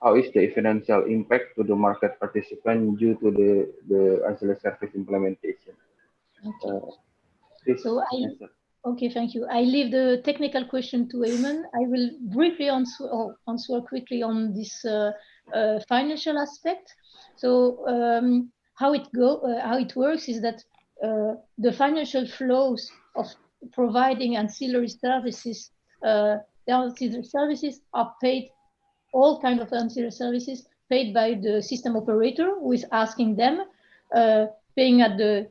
S1: how is the financial impact to the market participant due to the ancillary service implementation?
S2: Okay. Okay, thank you. I leave the technical question to Eamon. I will briefly answer quickly on this financial aspect. So how it works is that the financial flows of providing ancillary services, the ancillary services are paid, all kinds of ancillary services paid by the system operator, who is asking them, paying at the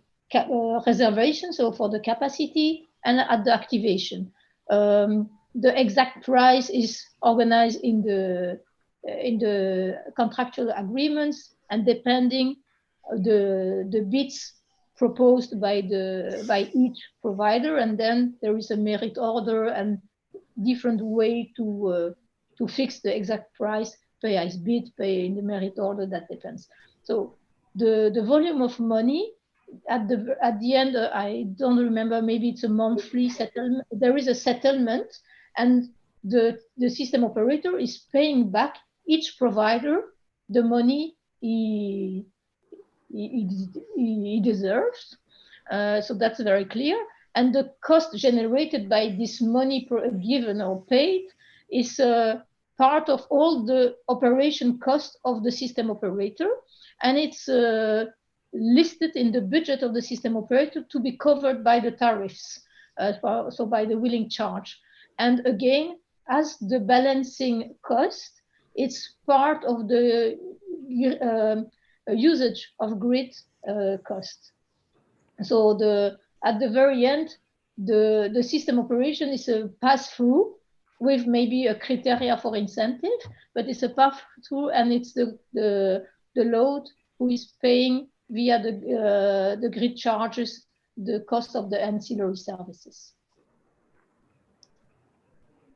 S2: reservation, so for the capacity, and at the activation. The exact price is organized in the contractual agreements, and depending the bids proposed by each provider, and then there is a merit order and different way to fix the exact price, pay as bid, pay in the merit order, that depends. So the volume of money at the end, I don't remember, maybe it's a monthly settlement. There is a settlement, and the system operator is paying back each provider the money he deserves. So that's very clear. And the cost generated by this money given or paid is part of all the operation cost of the system operator, and it's listed in the budget of the system operator to be covered by the tariffs, so by the willing charge. And again, as the balancing cost, it's part of the usage of grid cost. So at the very end, the system operation is a pass-through with maybe a criteria for incentive, but it's a pass-through, and it's the load who is paying via the grid charges the cost of the ancillary services.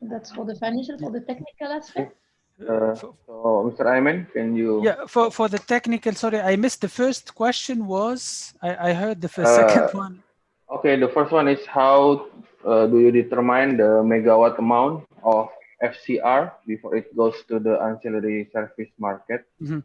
S2: That's for the financial. For the technical aspect.
S1: So Mr. Ayman, can you?
S4: Yeah, for the technical, sorry, I missed the first question. Was I heard the second one?
S1: Okay, the first one is how do you determine the megawatt amount of FCR before it goes to the ancillary service market?
S4: Mm-hmm.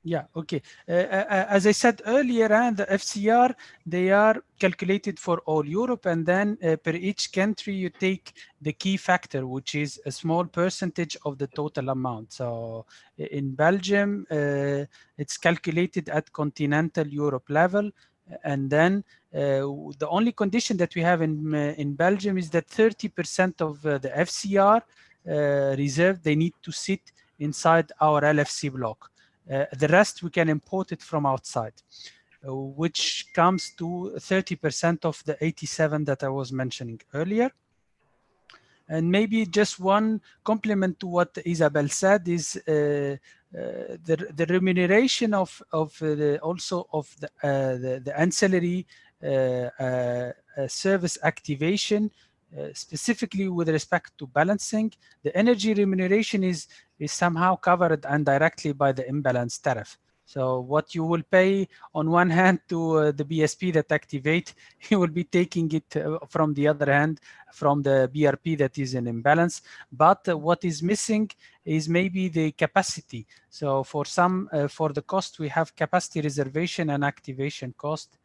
S4: Yeah, okay. As I said earlier, the FCR, they are calculated for all Europe, and then per each country you take the key factor, which is a small percentage of the total amount. So in Belgium, it's calculated at continental Europe level, and then the only condition that we have in Belgium is that 30% of the FCR reserve, they need to sit inside our LFC block. The rest we can import it from outside, which comes to 30% of the 87 that I was mentioning earlier. And maybe just one compliment to what Isabelle said is the remuneration of the ancillary service activation, specifically with respect to balancing. The energy remuneration is somehow covered indirectly by the imbalance tariff. So what you will pay on one hand to the BSP that activate, you will be taking it from the other hand from the BRP that is in imbalance. But what is missing is maybe the capacity. So for the cost, we have capacity reservation and activation cost.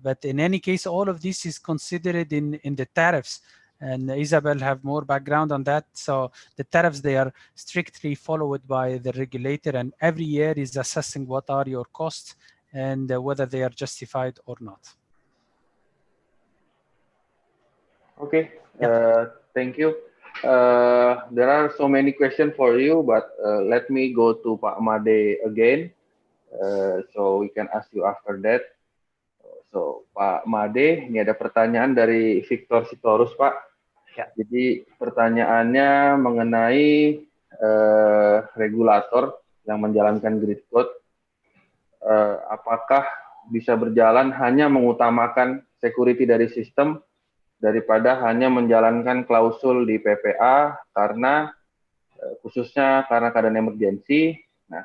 S4: But in any case, all of this is considered in the tariffs. And Isabelle have more background on that. So the tariffs, they are strictly followed by the regulator, and every year is assessing what are your costs and whether they are justified or not.
S1: Okay, thank you. There are so many questions for you, but let me go to Pak Made again, so we can ask you after that. So Pak Made, ini ada pertanyaan dari Victor Sitorus, Pak. Ya. Jadi pertanyaannya mengenai regulator yang menjalankan grid code, apakah bisa berjalan hanya mengutamakan security dari sistem daripada hanya menjalankan klausul di PPA karena khususnya karena keadaan emergensi. Nah,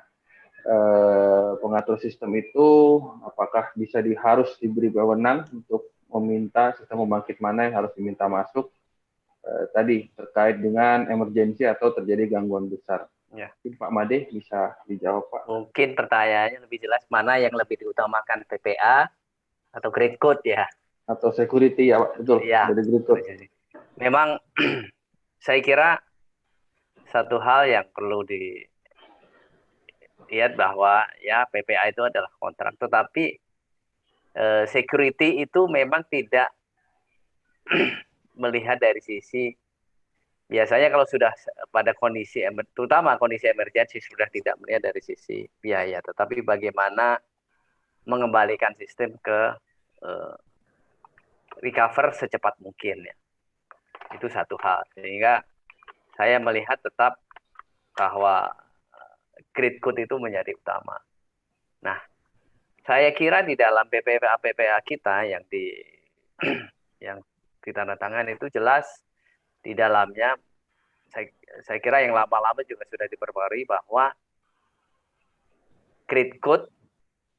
S1: pengatur sistem itu apakah harus diberi wewenang untuk meminta sistem pembangkit mana yang harus diminta masuk tadi terkait dengan emergensi atau terjadi gangguan besar.
S3: Ya.
S1: Mungkin Pak Made bisa dijawab, Pak.
S3: Mungkin pertanyaannya lebih jelas mana yang lebih diutamakan, PPA atau grade code ya?
S1: Atau security ya, Pak. Betul.
S3: Ya.
S1: Dari grade code.
S3: Memang saya kira satu hal yang perlu dilihat bahwa ya PPA itu adalah kontrak, tetapi security itu memang tidak melihat dari sisi, biasanya kalau sudah pada kondisi terutama kondisi emergency sudah tidak melihat dari sisi biaya, tetapi bagaimana mengembalikan sistem ke recover secepat mungkin ya. Itu satu hal. Sehingga saya melihat tetap bahwa grid code itu menjadi utama. Nah, saya kira di dalam PPA kita yang ditandatangani itu jelas di dalamnya, saya kira yang lama-lama juga sudah diperbarui bahwa grid code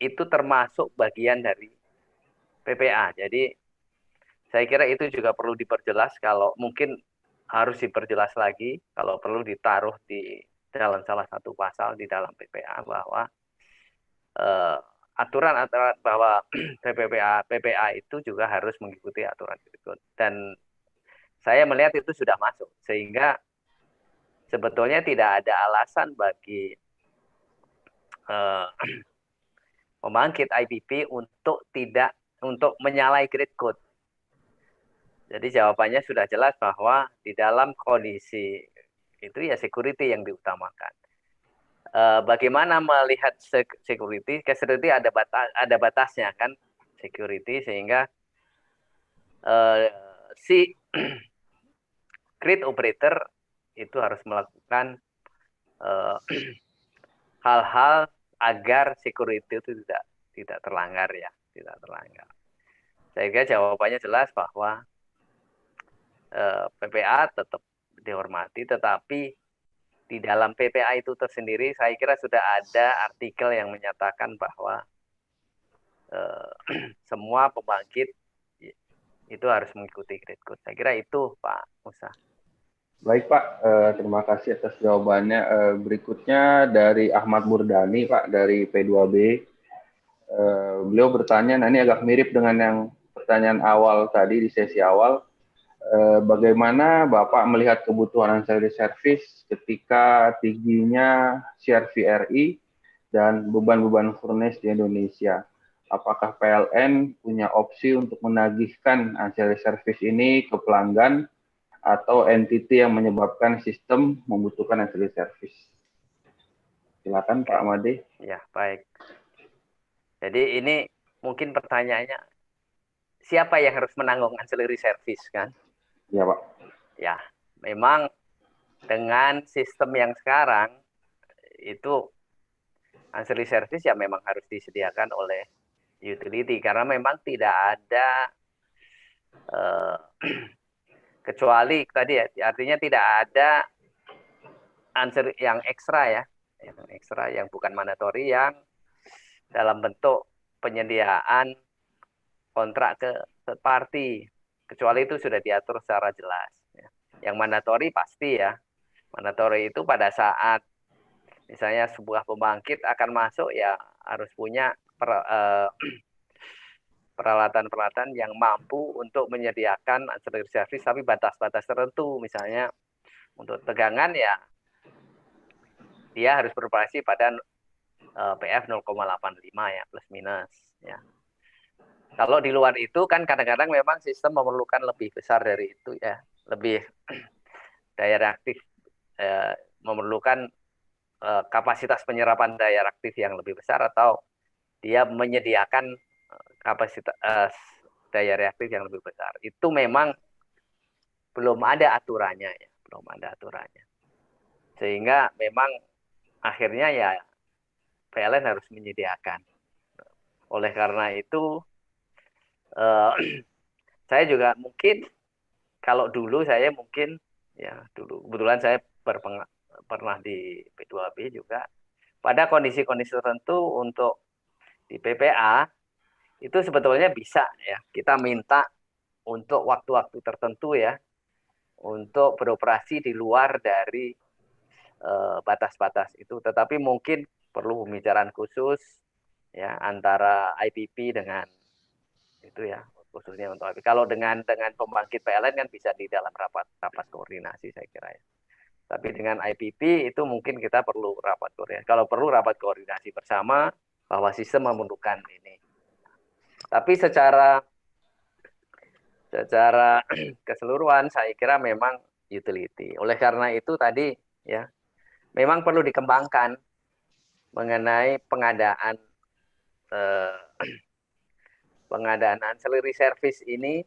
S3: itu termasuk bagian dari PPA. Jadi saya kira itu juga perlu diperjelas, kalau mungkin harus diperjelas lagi, kalau perlu ditaruh di dalam salah satu pasal di dalam PPA bahwa aturan bahwa PPA itu juga harus mengikuti aturan berikut. Dan saya melihat itu sudah masuk, sehingga sebetulnya tidak ada alasan bagi pembangkit IPP untuk menyalahi grid code. Jadi jawabannya sudah jelas bahwa di dalam kondisi itu ya security yang diutamakan. Bagaimana melihat security? Security ada batasnya kan, security, sehingga si grid operator itu harus melakukan hal-hal agar security itu tidak terlanggar ya, tidak terlanggar. Saya kira jawabannya jelas bahwa PPA tetap dihormati, tetapi di dalam PPA itu tersendiri saya kira sudah ada artikel yang menyatakan bahwa semua pembangkit itu harus mengikuti grid code. Saya kira itu, Pak Musa.
S1: Baik, Pak. Terima kasih atas jawabannya. Berikutnya dari Ahmad Murdani, Pak, dari P2B. Beliau bertanya, nah ini agak mirip dengan yang pertanyaan awal tadi di sesi awal. Bagaimana Bapak melihat kebutuhan ancillary service ketika tingginya CRV-RI dan beban-beban furnace di Indonesia? Apakah PLN punya opsi untuk menagihkan ancillary service ini ke pelanggan atau entiti yang menyebabkan sistem membutuhkan ancillary service? Silakan Pak Made.
S3: Ya, baik. Jadi ini mungkin pertanyaannya, siapa yang harus menanggung ancillary service kan?
S1: Ya, Pak.
S3: Ya, memang dengan sistem yang sekarang itu ancillary service ya memang harus disediakan oleh utility, karena memang tidak ada kecuali tadi ya, artinya tidak ada ancillary yang ekstra ya, yang ekstra yang bukan mandatory, yang dalam bentuk penyediaan kontrak ke third party, kecuali itu sudah diatur secara jelas. Yang mandatory pasti ya, mandatory itu pada saat misalnya sebuah pembangkit akan masuk ya harus punya peralatan-peralatan yang mampu untuk menyediakan ancillary service, tapi batas-batas tertentu. Misalnya untuk tegangan ya dia harus beroperasi pada PF 0,85 ya, plus minus ya. Kalau di luar itu kan kadang-kadang memang sistem memerlukan lebih besar dari itu ya, lebih daya reaktif, memerlukan kapasitas penyerapan daya reaktif yang lebih besar, atau dia menyediakan kapasitas daya reaktif yang lebih besar. Itu memang belum ada aturannya ya, belum ada aturannya. Sehingga memang akhirnya ya PLN harus menyediakan. Oleh karena itu saya juga mungkin, kalau dulu saya mungkin ya, dulu kebetulan saya pernah di P2B juga, pada kondisi-kondisi tertentu untuk di PPA itu sebetulnya bisa ya kita minta untuk waktu-waktu tertentu ya untuk beroperasi di luar dari batas-batas itu, tetapi mungkin perlu pembicaraan khusus ya antara IPP dengan itu ya, khususnya untuk IPP. Kalau dengan pembangkit PLN kan bisa di dalam rapat koordinasi saya kira ya. Tapi dengan IPP itu mungkin kita perlu rapat koordinasi. Kalau perlu rapat koordinasi bersama bahwa sistem membutuhkan ini. Tapi secara keseluruhan saya kira memang utility. Oleh karena itu tadi ya, memang perlu dikembangkan mengenai pengadaan ancillary service ini,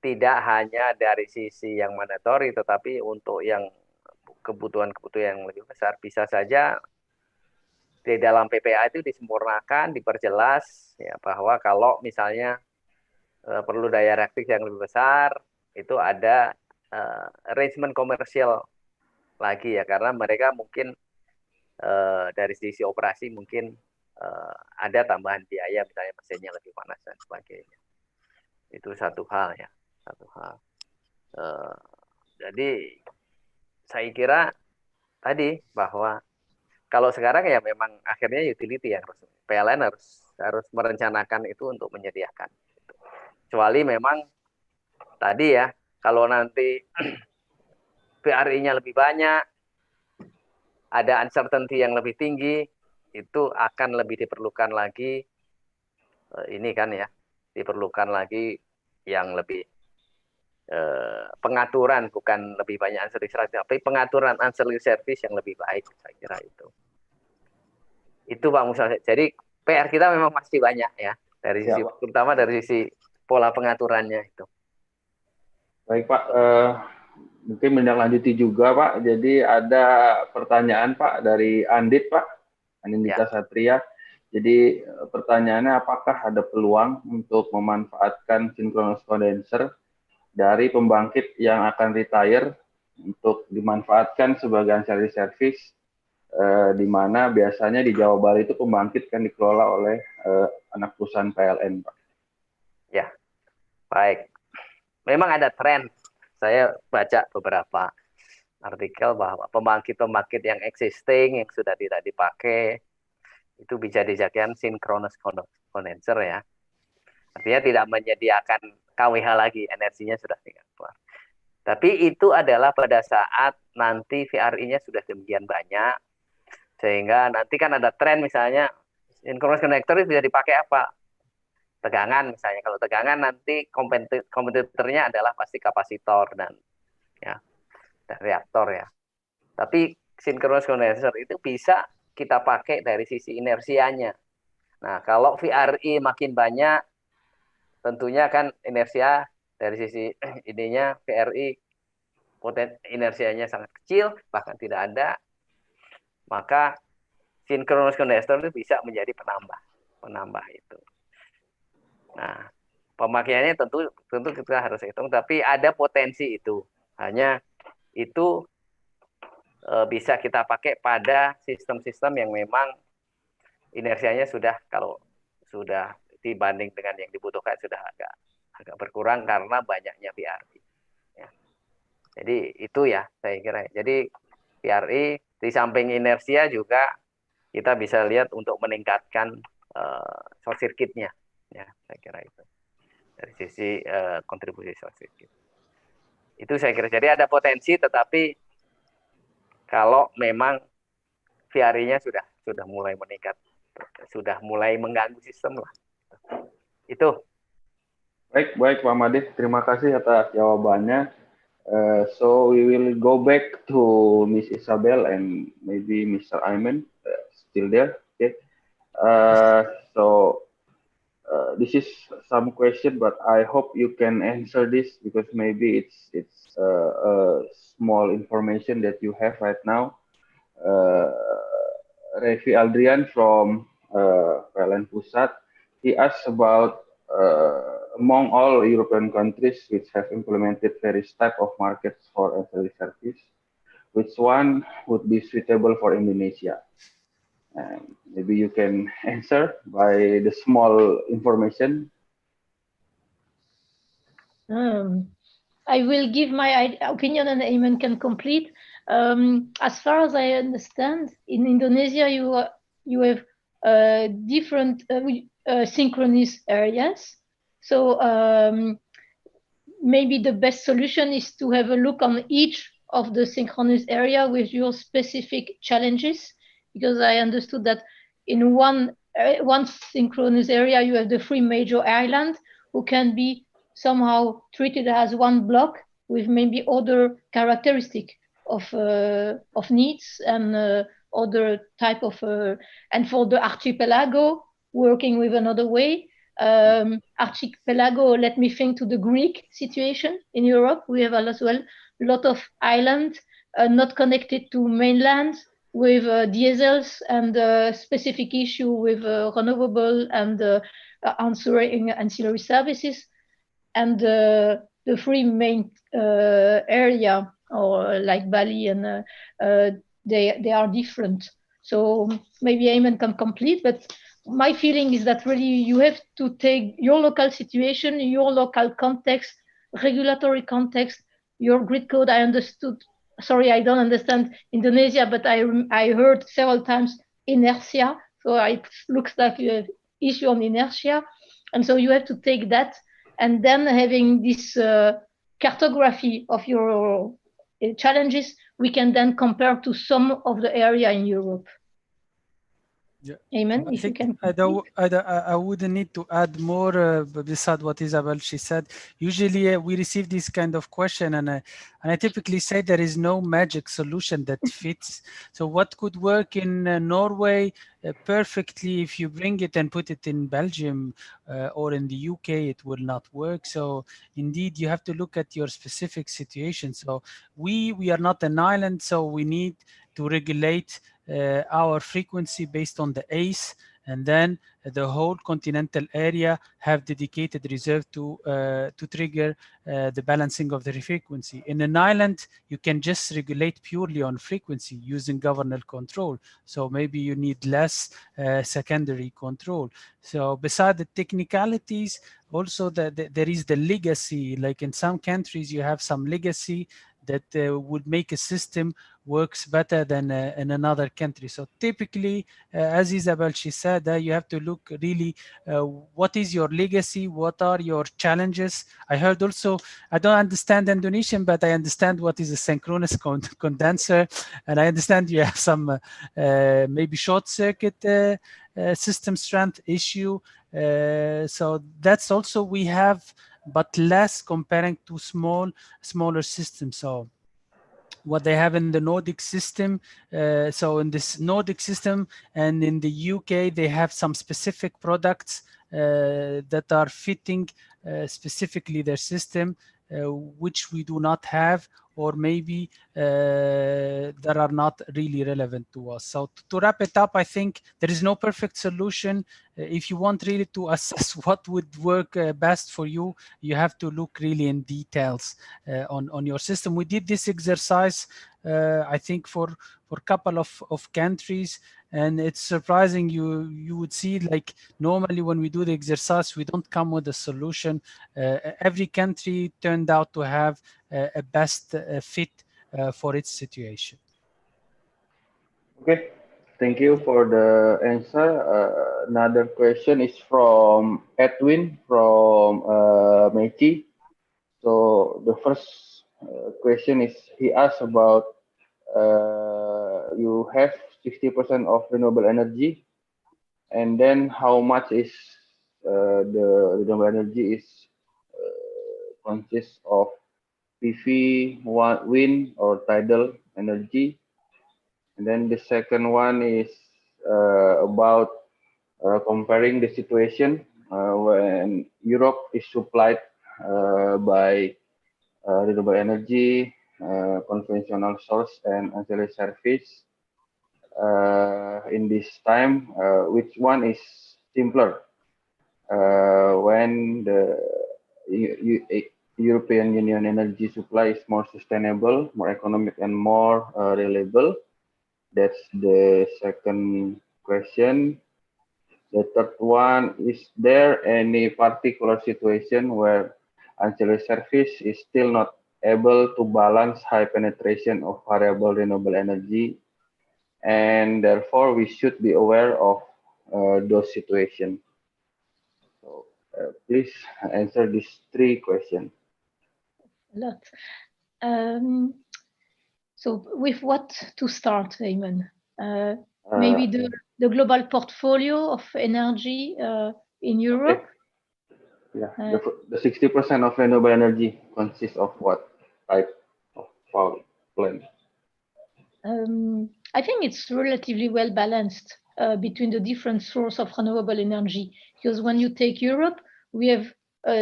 S3: tidak hanya dari sisi yang mandatory, tetapi untuk yang kebutuhan-kebutuhan yang lebih besar bisa saja di dalam PPA itu disempurnakan, diperjelas ya, bahwa kalau misalnya perlu daya reaktif yang lebih besar, itu ada arrangement komersial lagi ya, karena mereka mungkin dari sisi operasi mungkin ada tambahan biaya, misalnya mesinnya lebih panas dan sebagainya. Itu satu hal ya, jadi saya kira tadi bahwa kalau sekarang ya memang akhirnya utility yang harus, PLN harus merencanakan itu untuk menyediakan. Kecuali memang tadi ya, kalau nanti PRI-nya lebih banyak, ada uncertainty yang lebih tinggi, itu akan lebih diperlukan lagi ini kan ya, diperlukan lagi yang lebih pengaturan, bukan lebih banyak ancillary service, tapi pengaturan ancillary service yang lebih baik, saya kira itu. Itu Pak Musa. Jadi PR kita memang masih banyak ya, dari sisi, terutama dari sisi pola pengaturannya itu.
S1: Baik Pak, mungkin menindaklanjuti juga Pak. Jadi ada pertanyaan Pak dari Andit Pak, Andita
S3: Ya.
S1: Satria. Jadi pertanyaannya, apakah ada peluang untuk memanfaatkan synchronous condenser dari pembangkit yang akan retire untuk dimanfaatkan sebagai ancillary service, di mana biasanya di Jawa Bali itu pembangkit kan dikelola oleh anak perusahaan PLN Pak.
S3: Ya, baik. Memang ada tren, saya baca beberapa artikel bahwa pembangkit-pembangkit yang existing, yang sudah tidak dipakai, itu bisa dijadikan synchronous condenser ya. Artinya tidak menyediakan KWH lagi, energinya sudah tinggal keluar. Tapi itu adalah pada saat nanti VRI-nya sudah demikian banyak, sehingga nanti kan ada tren misalnya, synchronous condenser bisa dipakai apa? Tegangan misalnya. Kalau tegangan nanti kompetitornya adalah pasti kapasitor dan reaktor ya. Tapi synchronous condenser itu bisa kita pakai dari sisi inersianya. Nah, kalau VRI makin banyak, tentunya kan inersia dari sisi ininya VRI inersianya sangat kecil, bahkan tidak ada. Maka synchronous condenser itu bisa menjadi penambah itu. Nah, pemakaiannya tentu kita harus hitung, tapi ada potensi itu. Hanya itu bisa kita pakai pada sistem-sistem yang memang inersianya sudah, kalau sudah dibanding dengan yang dibutuhkan sudah agak berkurang karena banyaknya VRI. Ya. Jadi itu ya saya kira. Jadi VRI di samping inersia juga kita bisa lihat untuk meningkatkan short circuit-nya. Ya, saya kira itu dari sisi kontribusi short circuit. Itu saya kira. Jadi ada potensi, tetapi kalau memang VRI-nya sudah mulai meningkat, sudah mulai mengganggu sistem lah. Itu.
S1: Baik Pak Made, terima kasih atas jawabannya. So we will go back to Miss Isabelle and maybe Mr. Ayman still there. Okay. So this is some question, but I hope you can answer this because maybe it's small information that you have right now. Revi Aldrian from PLN Pusat, he asked about among all European countries which have implemented various type of markets for ancillary service, which one would be suitable for Indonesia? And maybe you can answer by the small information.
S2: I will give my opinion and Ayman can complete. As far as I understand, in Indonesia, you have different synchronous areas. So maybe the best solution is to have a look on each of the synchronous area with your specific challenges, because I understood that in one synchronous area, you have the 3 major islands who can be somehow treated as one block with maybe other characteristic of needs and other type of, and for the archipelago, working with another way. Archipelago, let me think to the Greek situation in Europe. We have as well a lot of islands not connected to mainland, with diesels and specific issue with renewable and answering ancillary services. And the 3 main area, or like Bali, and they are different. So maybe Ayman can complete, but my feeling is that really you have to take your local situation, your local context, regulatory context, your grid code. I understood, sorry, I don't understand Indonesia, but I heard several times inertia. So it looks like you have issue on inertia. And so you have to take that, and then having this cartography of your challenges, we can then compare to some of the area in Europe.
S4: Yeah.
S2: Amen.
S4: I
S2: if you
S4: think
S2: can.
S4: I wouldn't need to add more beside what Isabelle she said. Usually we receive this kind of question, and I typically say there is no magic solution that fits. So what could work in Norway perfectly, if you bring it and put it in Belgium or in the UK, it will not work. So indeed, you have to look at your specific situation. So we are not an island, so we need to regulate our frequency based on the ACE, and then the whole continental area have dedicated reserve to trigger the balancing of the frequency. In an island, you can just regulate purely on frequency using governor control. So maybe you need less secondary control. So beside the technicalities, also there is the legacy. Like in some countries, you have some legacy that would make a system works better than in another country. So typically, as Isabelle she said, you have to look really what is your legacy, what are your challenges. I heard also, I don't understand Indonesian, but I understand what is a synchronous condenser, and I understand you have some maybe short circuit system strength issue. So that's also we have, but less comparing to smaller systems. So what they have in the Nordic system, so in this Nordic system and in the UK, they have some specific products that are fitting specifically their system, which we do not have, or maybe that are not really relevant to us. So to wrap it up, I think there is no perfect solution. If you want really to assess what would work best for you, you have to look really in details on your system. We did this exercise, I think, for a couple of countries, and it's surprising. You would see, like, normally when we do the exercise, we don't come with a solution. Every country turned out to have a best fit for its situation.
S1: Okay, thank you for the answer. Another question is from Edwin from Meiji. So the first question is, he asked about you have 60% of renewable energy, and then how much is the renewable energy is consists of PV, wind or tidal energy. And then the second one is about comparing the situation when Europe is supplied by renewable energy, conventional source, and ancillary service. In this time, which one is simpler? When the European Union energy supply is more sustainable, more economic, and more reliable. That's the second question. The third one, is there any particular situation where ancillary service is still not able to balance high penetration of variable renewable energy, and therefore we should be aware of those situations. So please answer these 3 questions.
S2: A lot. So with what to start, Raymond? Maybe the global portfolio of energy in Europe?
S1: Okay. Yeah, the 60% of renewable energy consists of what type of power plant?
S2: I think it's relatively well balanced between the different sources of renewable energy. Because when you take Europe, we have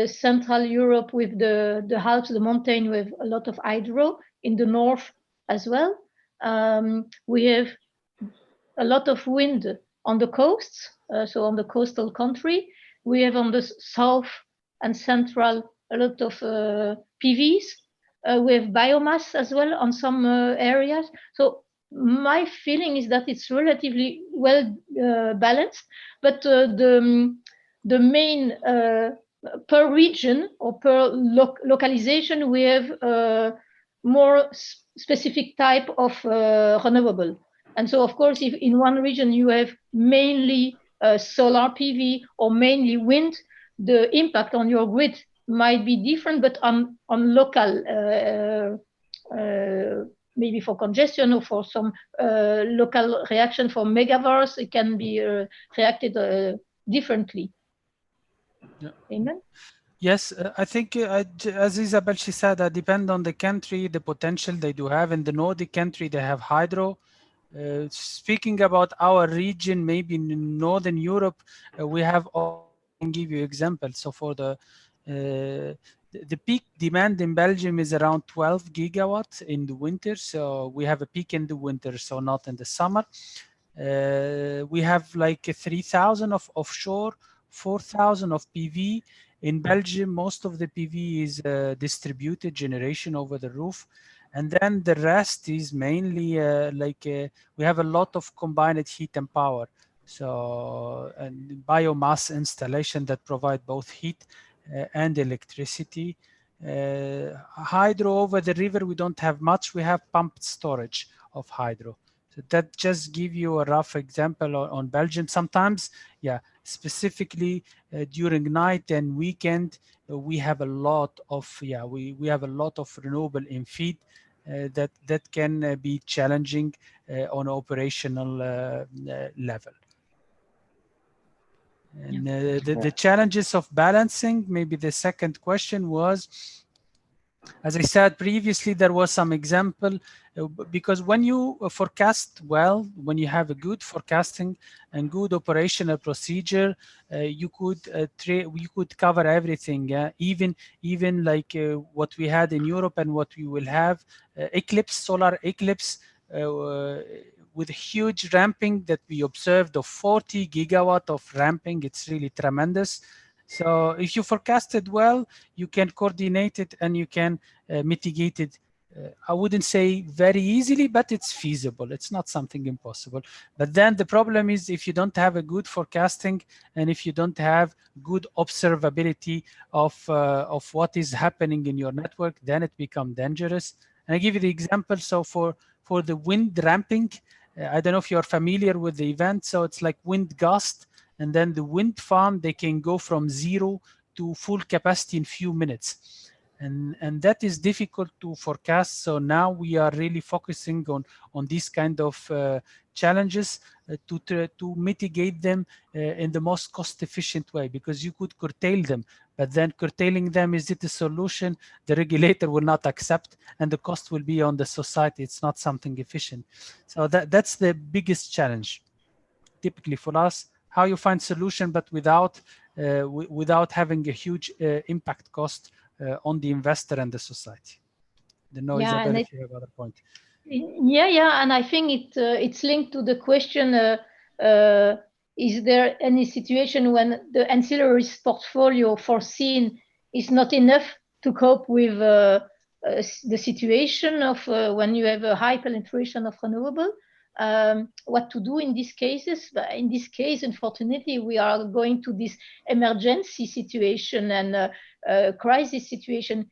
S2: Central Europe with the Alps, the mountain, with a lot of hydro. In the north as well, we have a lot of wind on the coasts, so on the coastal country. We have on the south and central a lot of PVs. We have biomass as well on some areas. So my feeling is that it's relatively well balanced, but the main per region or per localization, we have more specific type of renewable. And so, of course, if in one region you have mainly solar PV or mainly wind, the impact on your grid might be different, but on local, maybe for congestion or for some local reaction for megawatts, it can be reacted differently.
S4: Yeah.
S2: Amen?
S4: Yes, I think as Isabelle, she said, depend on the country, the potential they do have. In the Nordic country, they have hydro. Speaking about our region, maybe in Northern Europe, we have, I can give you examples. So for the peak demand in Belgium is around 12 gigawatts in the winter. So we have a peak in the winter, so not in the summer. We have like 3,000 of offshore, 4,000 of PV. In Belgium, most of the PV is distributed generation over the roof. And then the rest is mainly we have a lot of combined heat and power. So and biomass installation that provide both heat and electricity. Hydro over the river, we don't have much. We have pumped storage of hydro. So that just give you a rough example on Belgium. Sometimes, yeah, specifically during night and weekend, we have a lot of we have a lot of renewable in feed that can be challenging on operational level. And the challenges of balancing, maybe the second question was, as I said previously, there was some example because when you forecast well, when you have a good forecasting and good operational procedure, you could cover everything. Even like what we had in Europe and what we will have, solar eclipse. With huge ramping that we observed of 40 gigawatt of ramping, it's really tremendous. So if you forecast it well, you can coordinate it and you can mitigate it. I wouldn't say very easily, but it's feasible. It's not something impossible. But then the problem is if you don't have a good forecasting and if you don't have good observability of what is happening in your network, then it becomes dangerous. And I give you the example. So for the wind ramping, I don't know if you're familiar with the event. So it's like wind gust. And then the wind farm, they can go from 0 to full capacity in few minutes. And that is difficult to forecast. So now we are really focusing on these kind of challenges to mitigate them in the most cost-efficient way, because you could curtail them, but then curtailing them, is it a solution? The regulator will not accept, and the cost will be on the society. It's not something efficient. So that's the biggest challenge, typically for us. How you find solution, but without having a huge impact cost on the investor and the society. I don't know, Isabelle, if you have other point.
S2: Yeah, and I think it's linked to the question: is there any situation when the ancillary portfolio foreseen is not enough to cope with the situation of when you have a high penetration of renewable? What to do in these cases? But in this case, unfortunately, we are going to this emergency situation and crisis situation.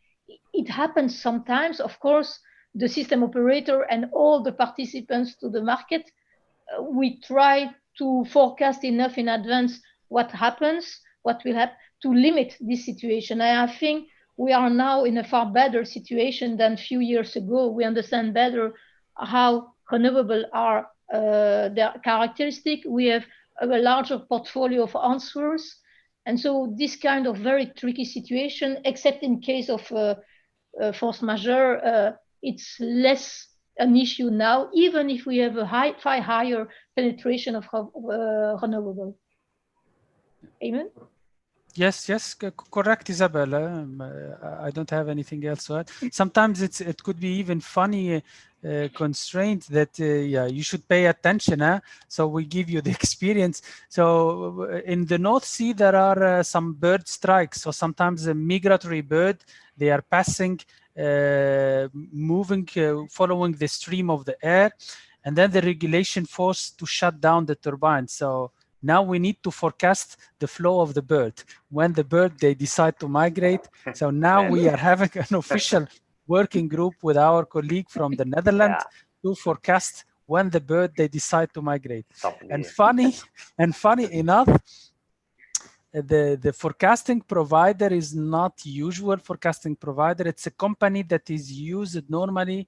S2: it happens sometimes. Of course, the system operator and all the participants to the market, we try to forecast enough in advance what happens, what will happen, to limit this situation. And I think we are now in a far better situation than a few years ago. We understand better how renewable are their characteristic. We have a larger portfolio of answers. And so this kind of very tricky situation, except in case of force majeure, it's less an issue now, even if we have a far higher penetration of renewable. Amen?
S4: Yes, yes, correct, Isabelle. I don't have anything else to add. Sometimes it could be even funny constraint that yeah, you should pay attention. So we give you the experience. So in the North Sea, there are some bird strikes. So sometimes a migratory bird, they are passing, moving, following the stream of the air, and then the regulation forced to shut down the turbine. So now we need to forecast the flow of the bird when the bird they decide to migrate. So now we are having an official working group with our colleague from the Netherlands to forecast when the bird they decide to migrate. And funny enough, the forecasting provider is not usual forecasting provider. It's a company that is used normally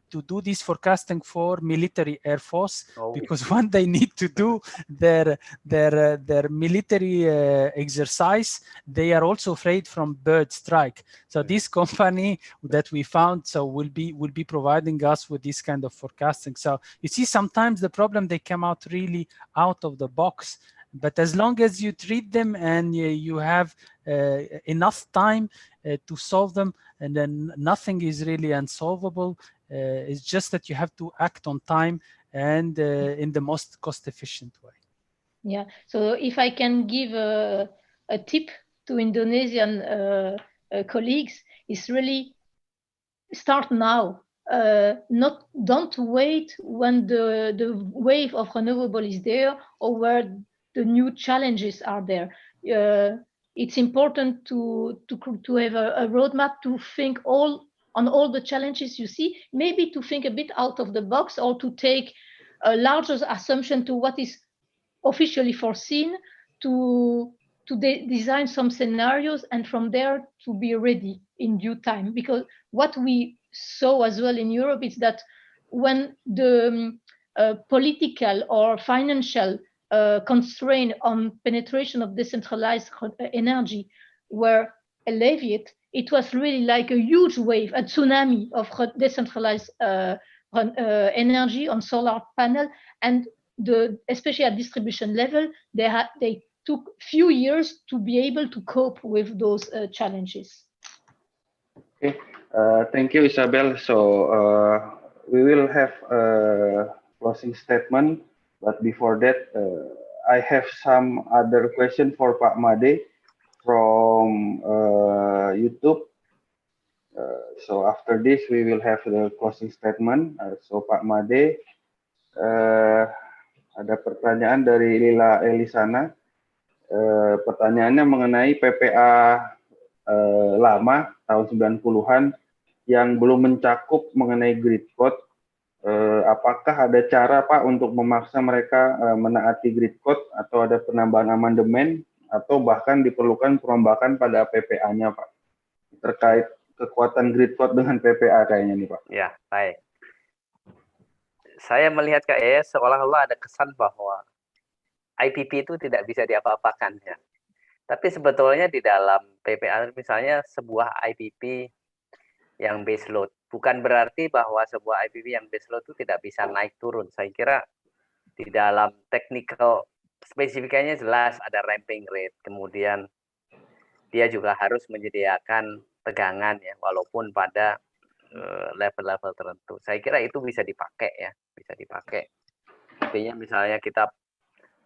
S4: to do this forecasting for military air force, because when they need to do their military exercise, they are also afraid from bird strike. So this company that we found will be providing us with this kind of forecasting. So you see, sometimes the problem, they come out really out of the box. But as long as you treat them and you have enough time to solve them, and then nothing is really unsolvable. It's just that you have to act on time and in the most cost-efficient way.
S2: Yeah. So if I can give a tip to Indonesian colleagues, is really start now. Don't wait when the wave of renewable is there or where the new challenges are there. It's important to have a roadmap to think on all the challenges you see, maybe to think a bit out of the box, or to take a larger assumption to what is officially foreseen, to design some scenarios, and from there to be ready in due time. Because what we saw as well in Europe is that when the political or financial constraint on penetration of decentralized energy were alleviated, it was really like a huge wave, a tsunami of decentralized energy on solar panel, and especially at distribution level, they took few years to be able to cope with those challenges.
S1: Okay, thank you, Isabelle. So we will have a closing statement, but before that, I have some other question for Pak Made from YouTube. So after this, we will have the closing statement. So Pak Made, ada pertanyaan dari Elisana. Pertanyaannya mengenai PPA lama tahun 90-an yang belum mencakup mengenai grid code. Apakah ada cara, Pak, untuk memaksa mereka menaati grid code, atau ada penambahan amandemen, atau bahkan diperlukan perombakan pada PPA-nya, Pak, terkait kekuatan grid code dengan PPA kayaknya nih, Pak.
S3: Ya, baik. Saya melihat kayaknya seolah-olah ada kesan bahwa IPP itu tidak bisa diapa-apakan, ya. Tapi sebetulnya di dalam PPA, misalnya sebuah IPP yang base load, bukan berarti bahwa sebuah IPP yang base load itu tidak bisa naik turun. Saya kira di dalam technical spesifikasinya jelas ada ramping rate, kemudian dia juga harus menyediakan tegangan, ya, walaupun pada level-level tertentu. Saya kira itu bisa dipakai, ya, bisa dipakai. Artinya misalnya kita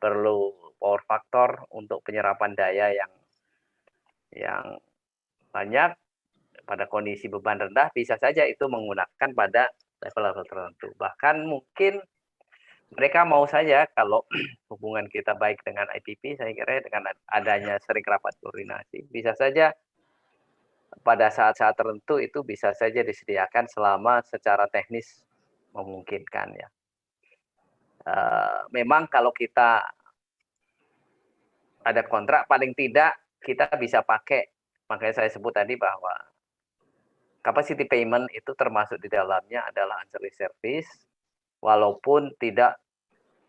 S3: perlu power factor untuk penyerapan daya yang banyak pada kondisi beban rendah, bisa saja itu menggunakan pada level-level tertentu. Bahkan mungkin mereka mau saja, kalau hubungan kita baik dengan IPP, saya kira dengan adanya sering rapat koordinasi, bisa saja pada saat-saat tertentu itu bisa saja disediakan selama secara teknis memungkinkan ya. Memang kalau kita ada kontrak paling tidak kita bisa pakai, makanya saya sebut tadi bahwa capacity payment itu termasuk di dalamnya adalah ancillary service, walaupun tidak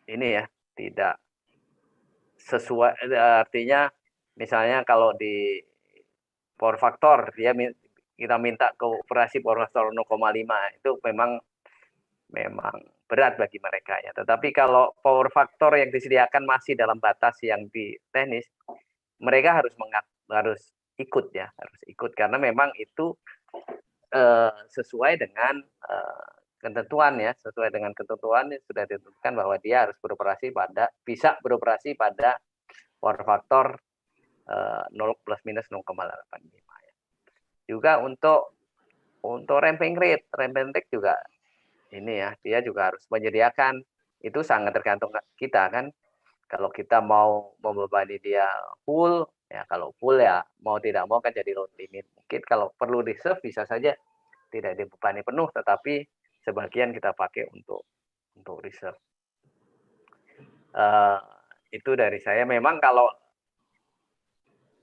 S3: ini ya, tidak sesuai, artinya misalnya kalau di power factor dia kita minta ke operasi power factor 0,5 itu memang berat bagi mereka ya. Tetapi kalau power factor yang disediakan masih dalam batas yang di teknis, mereka harus ikut ya, harus ikut karena memang itu sesuai dengan ketentuan ya, sesuai dengan ketentuan sudah ditentukan bahwa dia harus bisa beroperasi pada power factor 0 plus minus 0,85 ya. Juga untuk ramping rate juga ini ya, dia juga harus menyediakan, itu sangat tergantung kita kan. Kalau kita mau membebani dia full, ya kalau full ya mau tidak mau kan jadi load limit. Mungkin kalau perlu reserve bisa saja tidak dibebani penuh, tetapi sebagian kita pakai untuk reserve. Itu dari saya. Memang kalau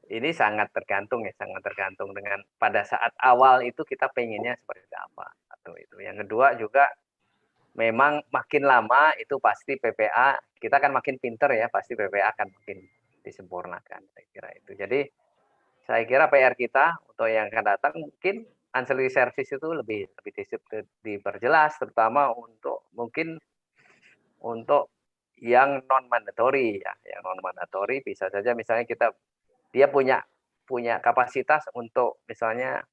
S3: ini sangat tergantung ya, sangat tergantung dengan pada saat awal itu kita pengennya seperti apa. Atau itu. Yang kedua juga memang makin lama itu pasti PPA, kita kan makin pinter ya, pasti PPA akan makin disempurnakan, saya kira itu. Jadi saya kira PR kita untuk yang akan datang mungkin ancillary service itu lebih diperjelas, terutama untuk mungkin untuk yang non mandatory ya, yang non mandatory bisa saja misalnya dia punya kapasitas untuk misalnya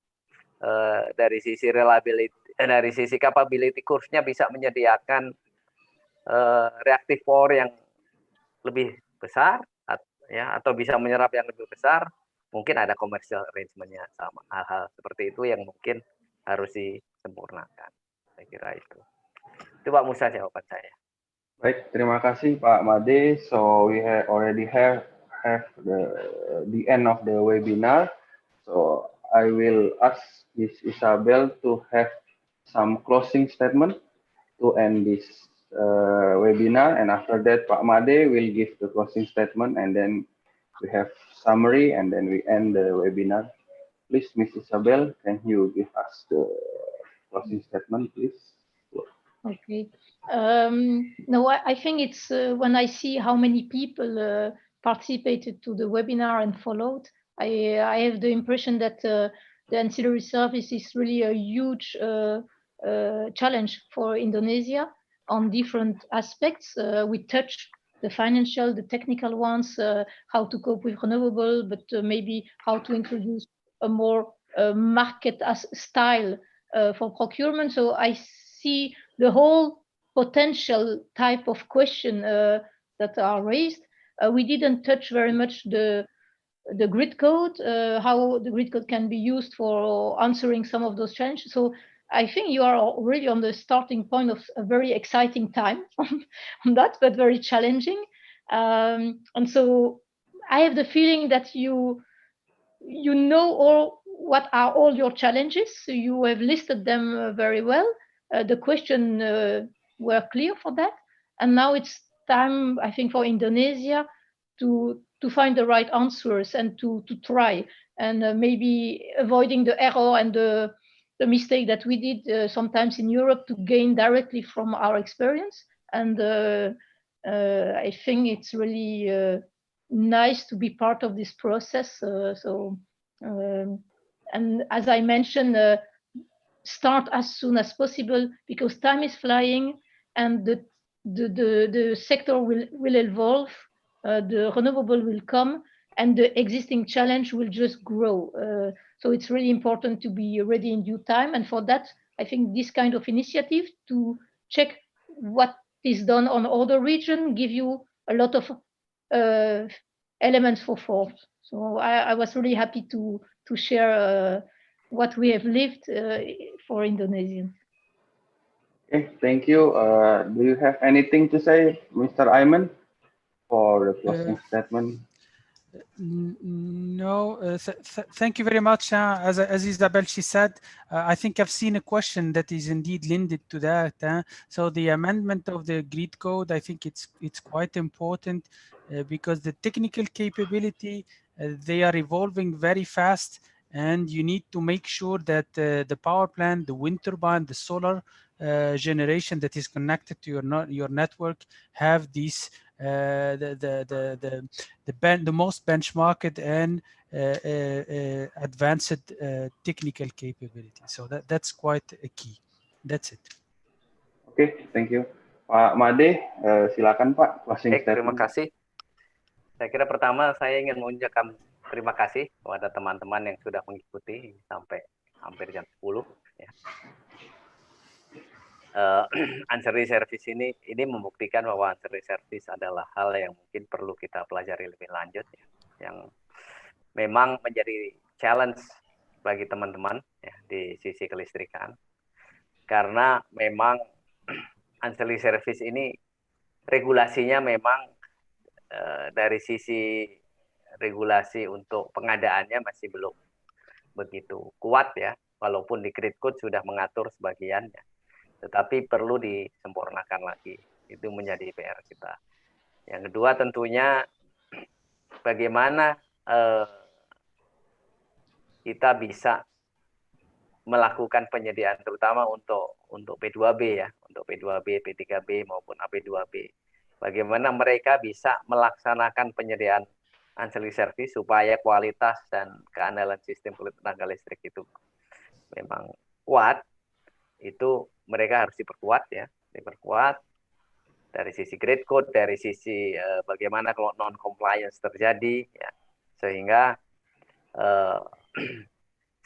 S3: dari sisi reliability, dari sisi capability course-nya bisa menyediakan reactive power yang lebih besar ya, atau bisa menyerap yang lebih besar, mungkin ada commercial arrangement-nya sama. Hal-hal seperti itu yang mungkin harus disempurnakan. Saya kira itu. Itu Pak Musa jawaban saya.
S1: Baik, terima kasih Pak Made. So we already have the end of the webinar. So I will ask Ms. Isabelle to have some closing statement to end this webinar, and after that Pak Made will give the closing statement, and then we have summary, and then we end the webinar. Please, Ms. Isabelle, can you give us the closing statement, please?
S2: Okay. No, I think it's when I see how many people participated to the webinar and followed, I have the impression that the ancillary service is really a huge challenge for Indonesia on different aspects. We touch the financial, the technical ones, how to cope with renewable, but maybe how to introduce a more market style for procurement. So I see the whole potential type of question that are raised. We didn't touch very much the grid code, how the grid code can be used for answering some of those challenges. So I think you are already on the starting point of a very exciting time on that, but very challenging. And so I have the feeling that you know what are all your challenges. So you have listed them very well. The question were clear for that. And now it's time, I think, for Indonesia to find the right answers and to try, and maybe avoiding the error and the mistake that we did sometimes in Europe to gain directly from our experience. And I think it's really nice to be part of this process. And as I mentioned, start as soon as possible, because time is flying and the sector will evolve, the renewable will come, and the existing challenge will just grow. So it's really important to be ready in due time. And for that, I think this kind of initiative to check what is done on other regions give you a lot of elements for thought. So I was really happy to share what we have lived for Indonesians.
S1: Okay, thank you. Do you have anything to say, Mr. Ayman, for the closing statement?
S4: No, thank you very much. As Isabelle, she said, I think I've seen a question that is indeed linked to that. So the amendment of the grid code, I think it's quite important because the technical capability, they are evolving very fast, and you need to make sure that the power plant, the wind turbine, the solar generation that is connected to your network have these the most benchmarked and advanced technical capability. So that's quite a key. That's it.
S1: Oke, thank you. Pak Made, silakan Pak, closing
S3: Baik, terima
S1: statement.
S3: kasih. Saya kira pertama saya ingin mengucapkan terima kasih kepada teman-teman yang sudah mengikuti sampai hampir jam 10. Ya. Ancillary service ini membuktikan bahwa ancillary service adalah hal yang mungkin perlu kita pelajari lebih lanjut, ya, yang memang menjadi challenge bagi teman-teman ya, di sisi kelistrikan, karena memang ancillary service ini regulasinya memang dari sisi regulasi untuk pengadaannya masih belum begitu kuat ya, walaupun di grid code sudah mengatur sebagiannya. Tetapi perlu disempurnakan lagi. Itu menjadi PR kita. Yang kedua tentunya bagaimana kita bisa melakukan penyediaan terutama untuk P2B ya, untuk P2B, P3B maupun AP2B. Bagaimana mereka bisa melaksanakan penyediaan ancillary service supaya kualitas dan keandalan sistem tenaga listrik itu memang kuat. Itu mereka harus diperkuat ya, diperkuat dari sisi grid code, dari sisi bagaimana kalau non compliance terjadi ya, sehingga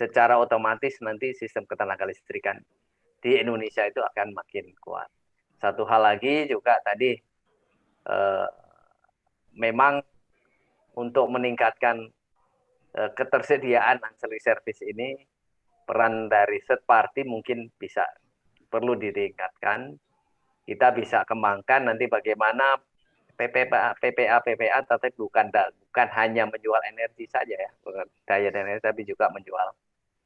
S3: secara otomatis nanti sistem ketenaga listrikan di Indonesia itu akan makin kuat. Satu hal lagi juga tadi memang untuk meningkatkan ketersediaan ancillary service ini, peran dari third party mungkin bisa perlu ditingkatkan. Kita bisa kembangkan nanti bagaimana PPA tapi bukan hanya menjual energi saja ya, bukan daya dan energi, tapi juga menjual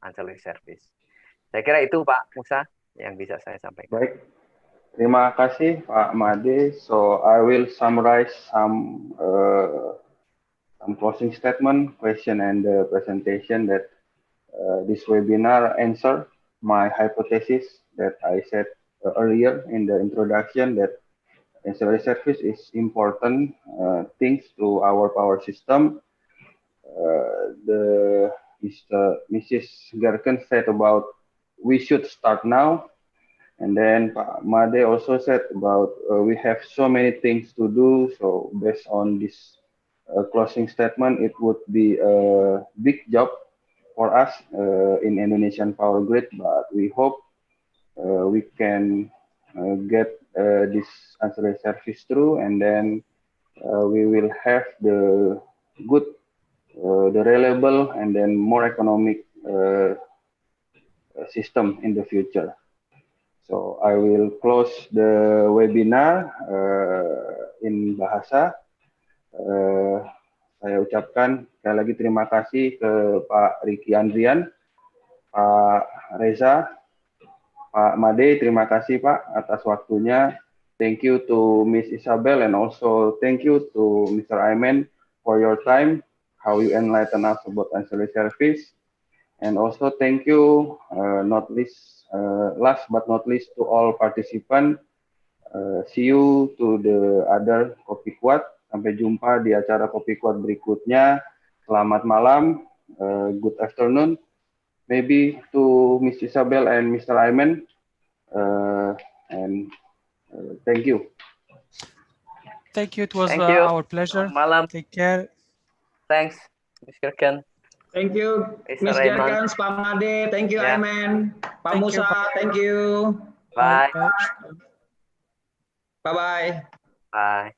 S3: ancillary service. Saya kira itu Pak Musa yang bisa saya sampaikan.
S1: Baik, terima kasih Pak Made. So I will summarize some closing statement, question, and presentation that this webinar answer my hypothesis that I said earlier in the introduction, that ancillary service is important things to our power system. Mrs. Gerkens said about we should start now, and then Pak Made also said about we have so many things to do. So based on this closing statement, it would be a big job for us in Indonesian power grid, but we hope we can get this ancillary service through, and then we will have the good, the reliable, and then more economic system in the future. So I will close the webinar in bahasa. Saya ucapkan sekali lagi terima kasih ke Pak Riki Andrian, Pak Reza, Pak Made, terima kasih Pak atas waktunya. Thank you to Miss Isabelle, and also thank you to Mr. Aiman for your time, how you enlighten us about ancillary service. And also thank you, last but not least, to all participants. See you to the other Kopi Koeat. Sampai jumpa di acara Kopi Koeat berikutnya. Selamat malam, good afternoon. Maybe to Miss Isabelle and Mr. Aiman. Thank you.
S4: Thank you. It was our pleasure.
S3: Malam.
S4: Take care.
S3: Thanks, Ms. Gerkens.
S5: Thank you, Ms. Gerkens, Pak Made. Thank you, Aiman. Pak Musa, thank you.
S3: Bye.
S5: Bye-bye.
S3: Bye.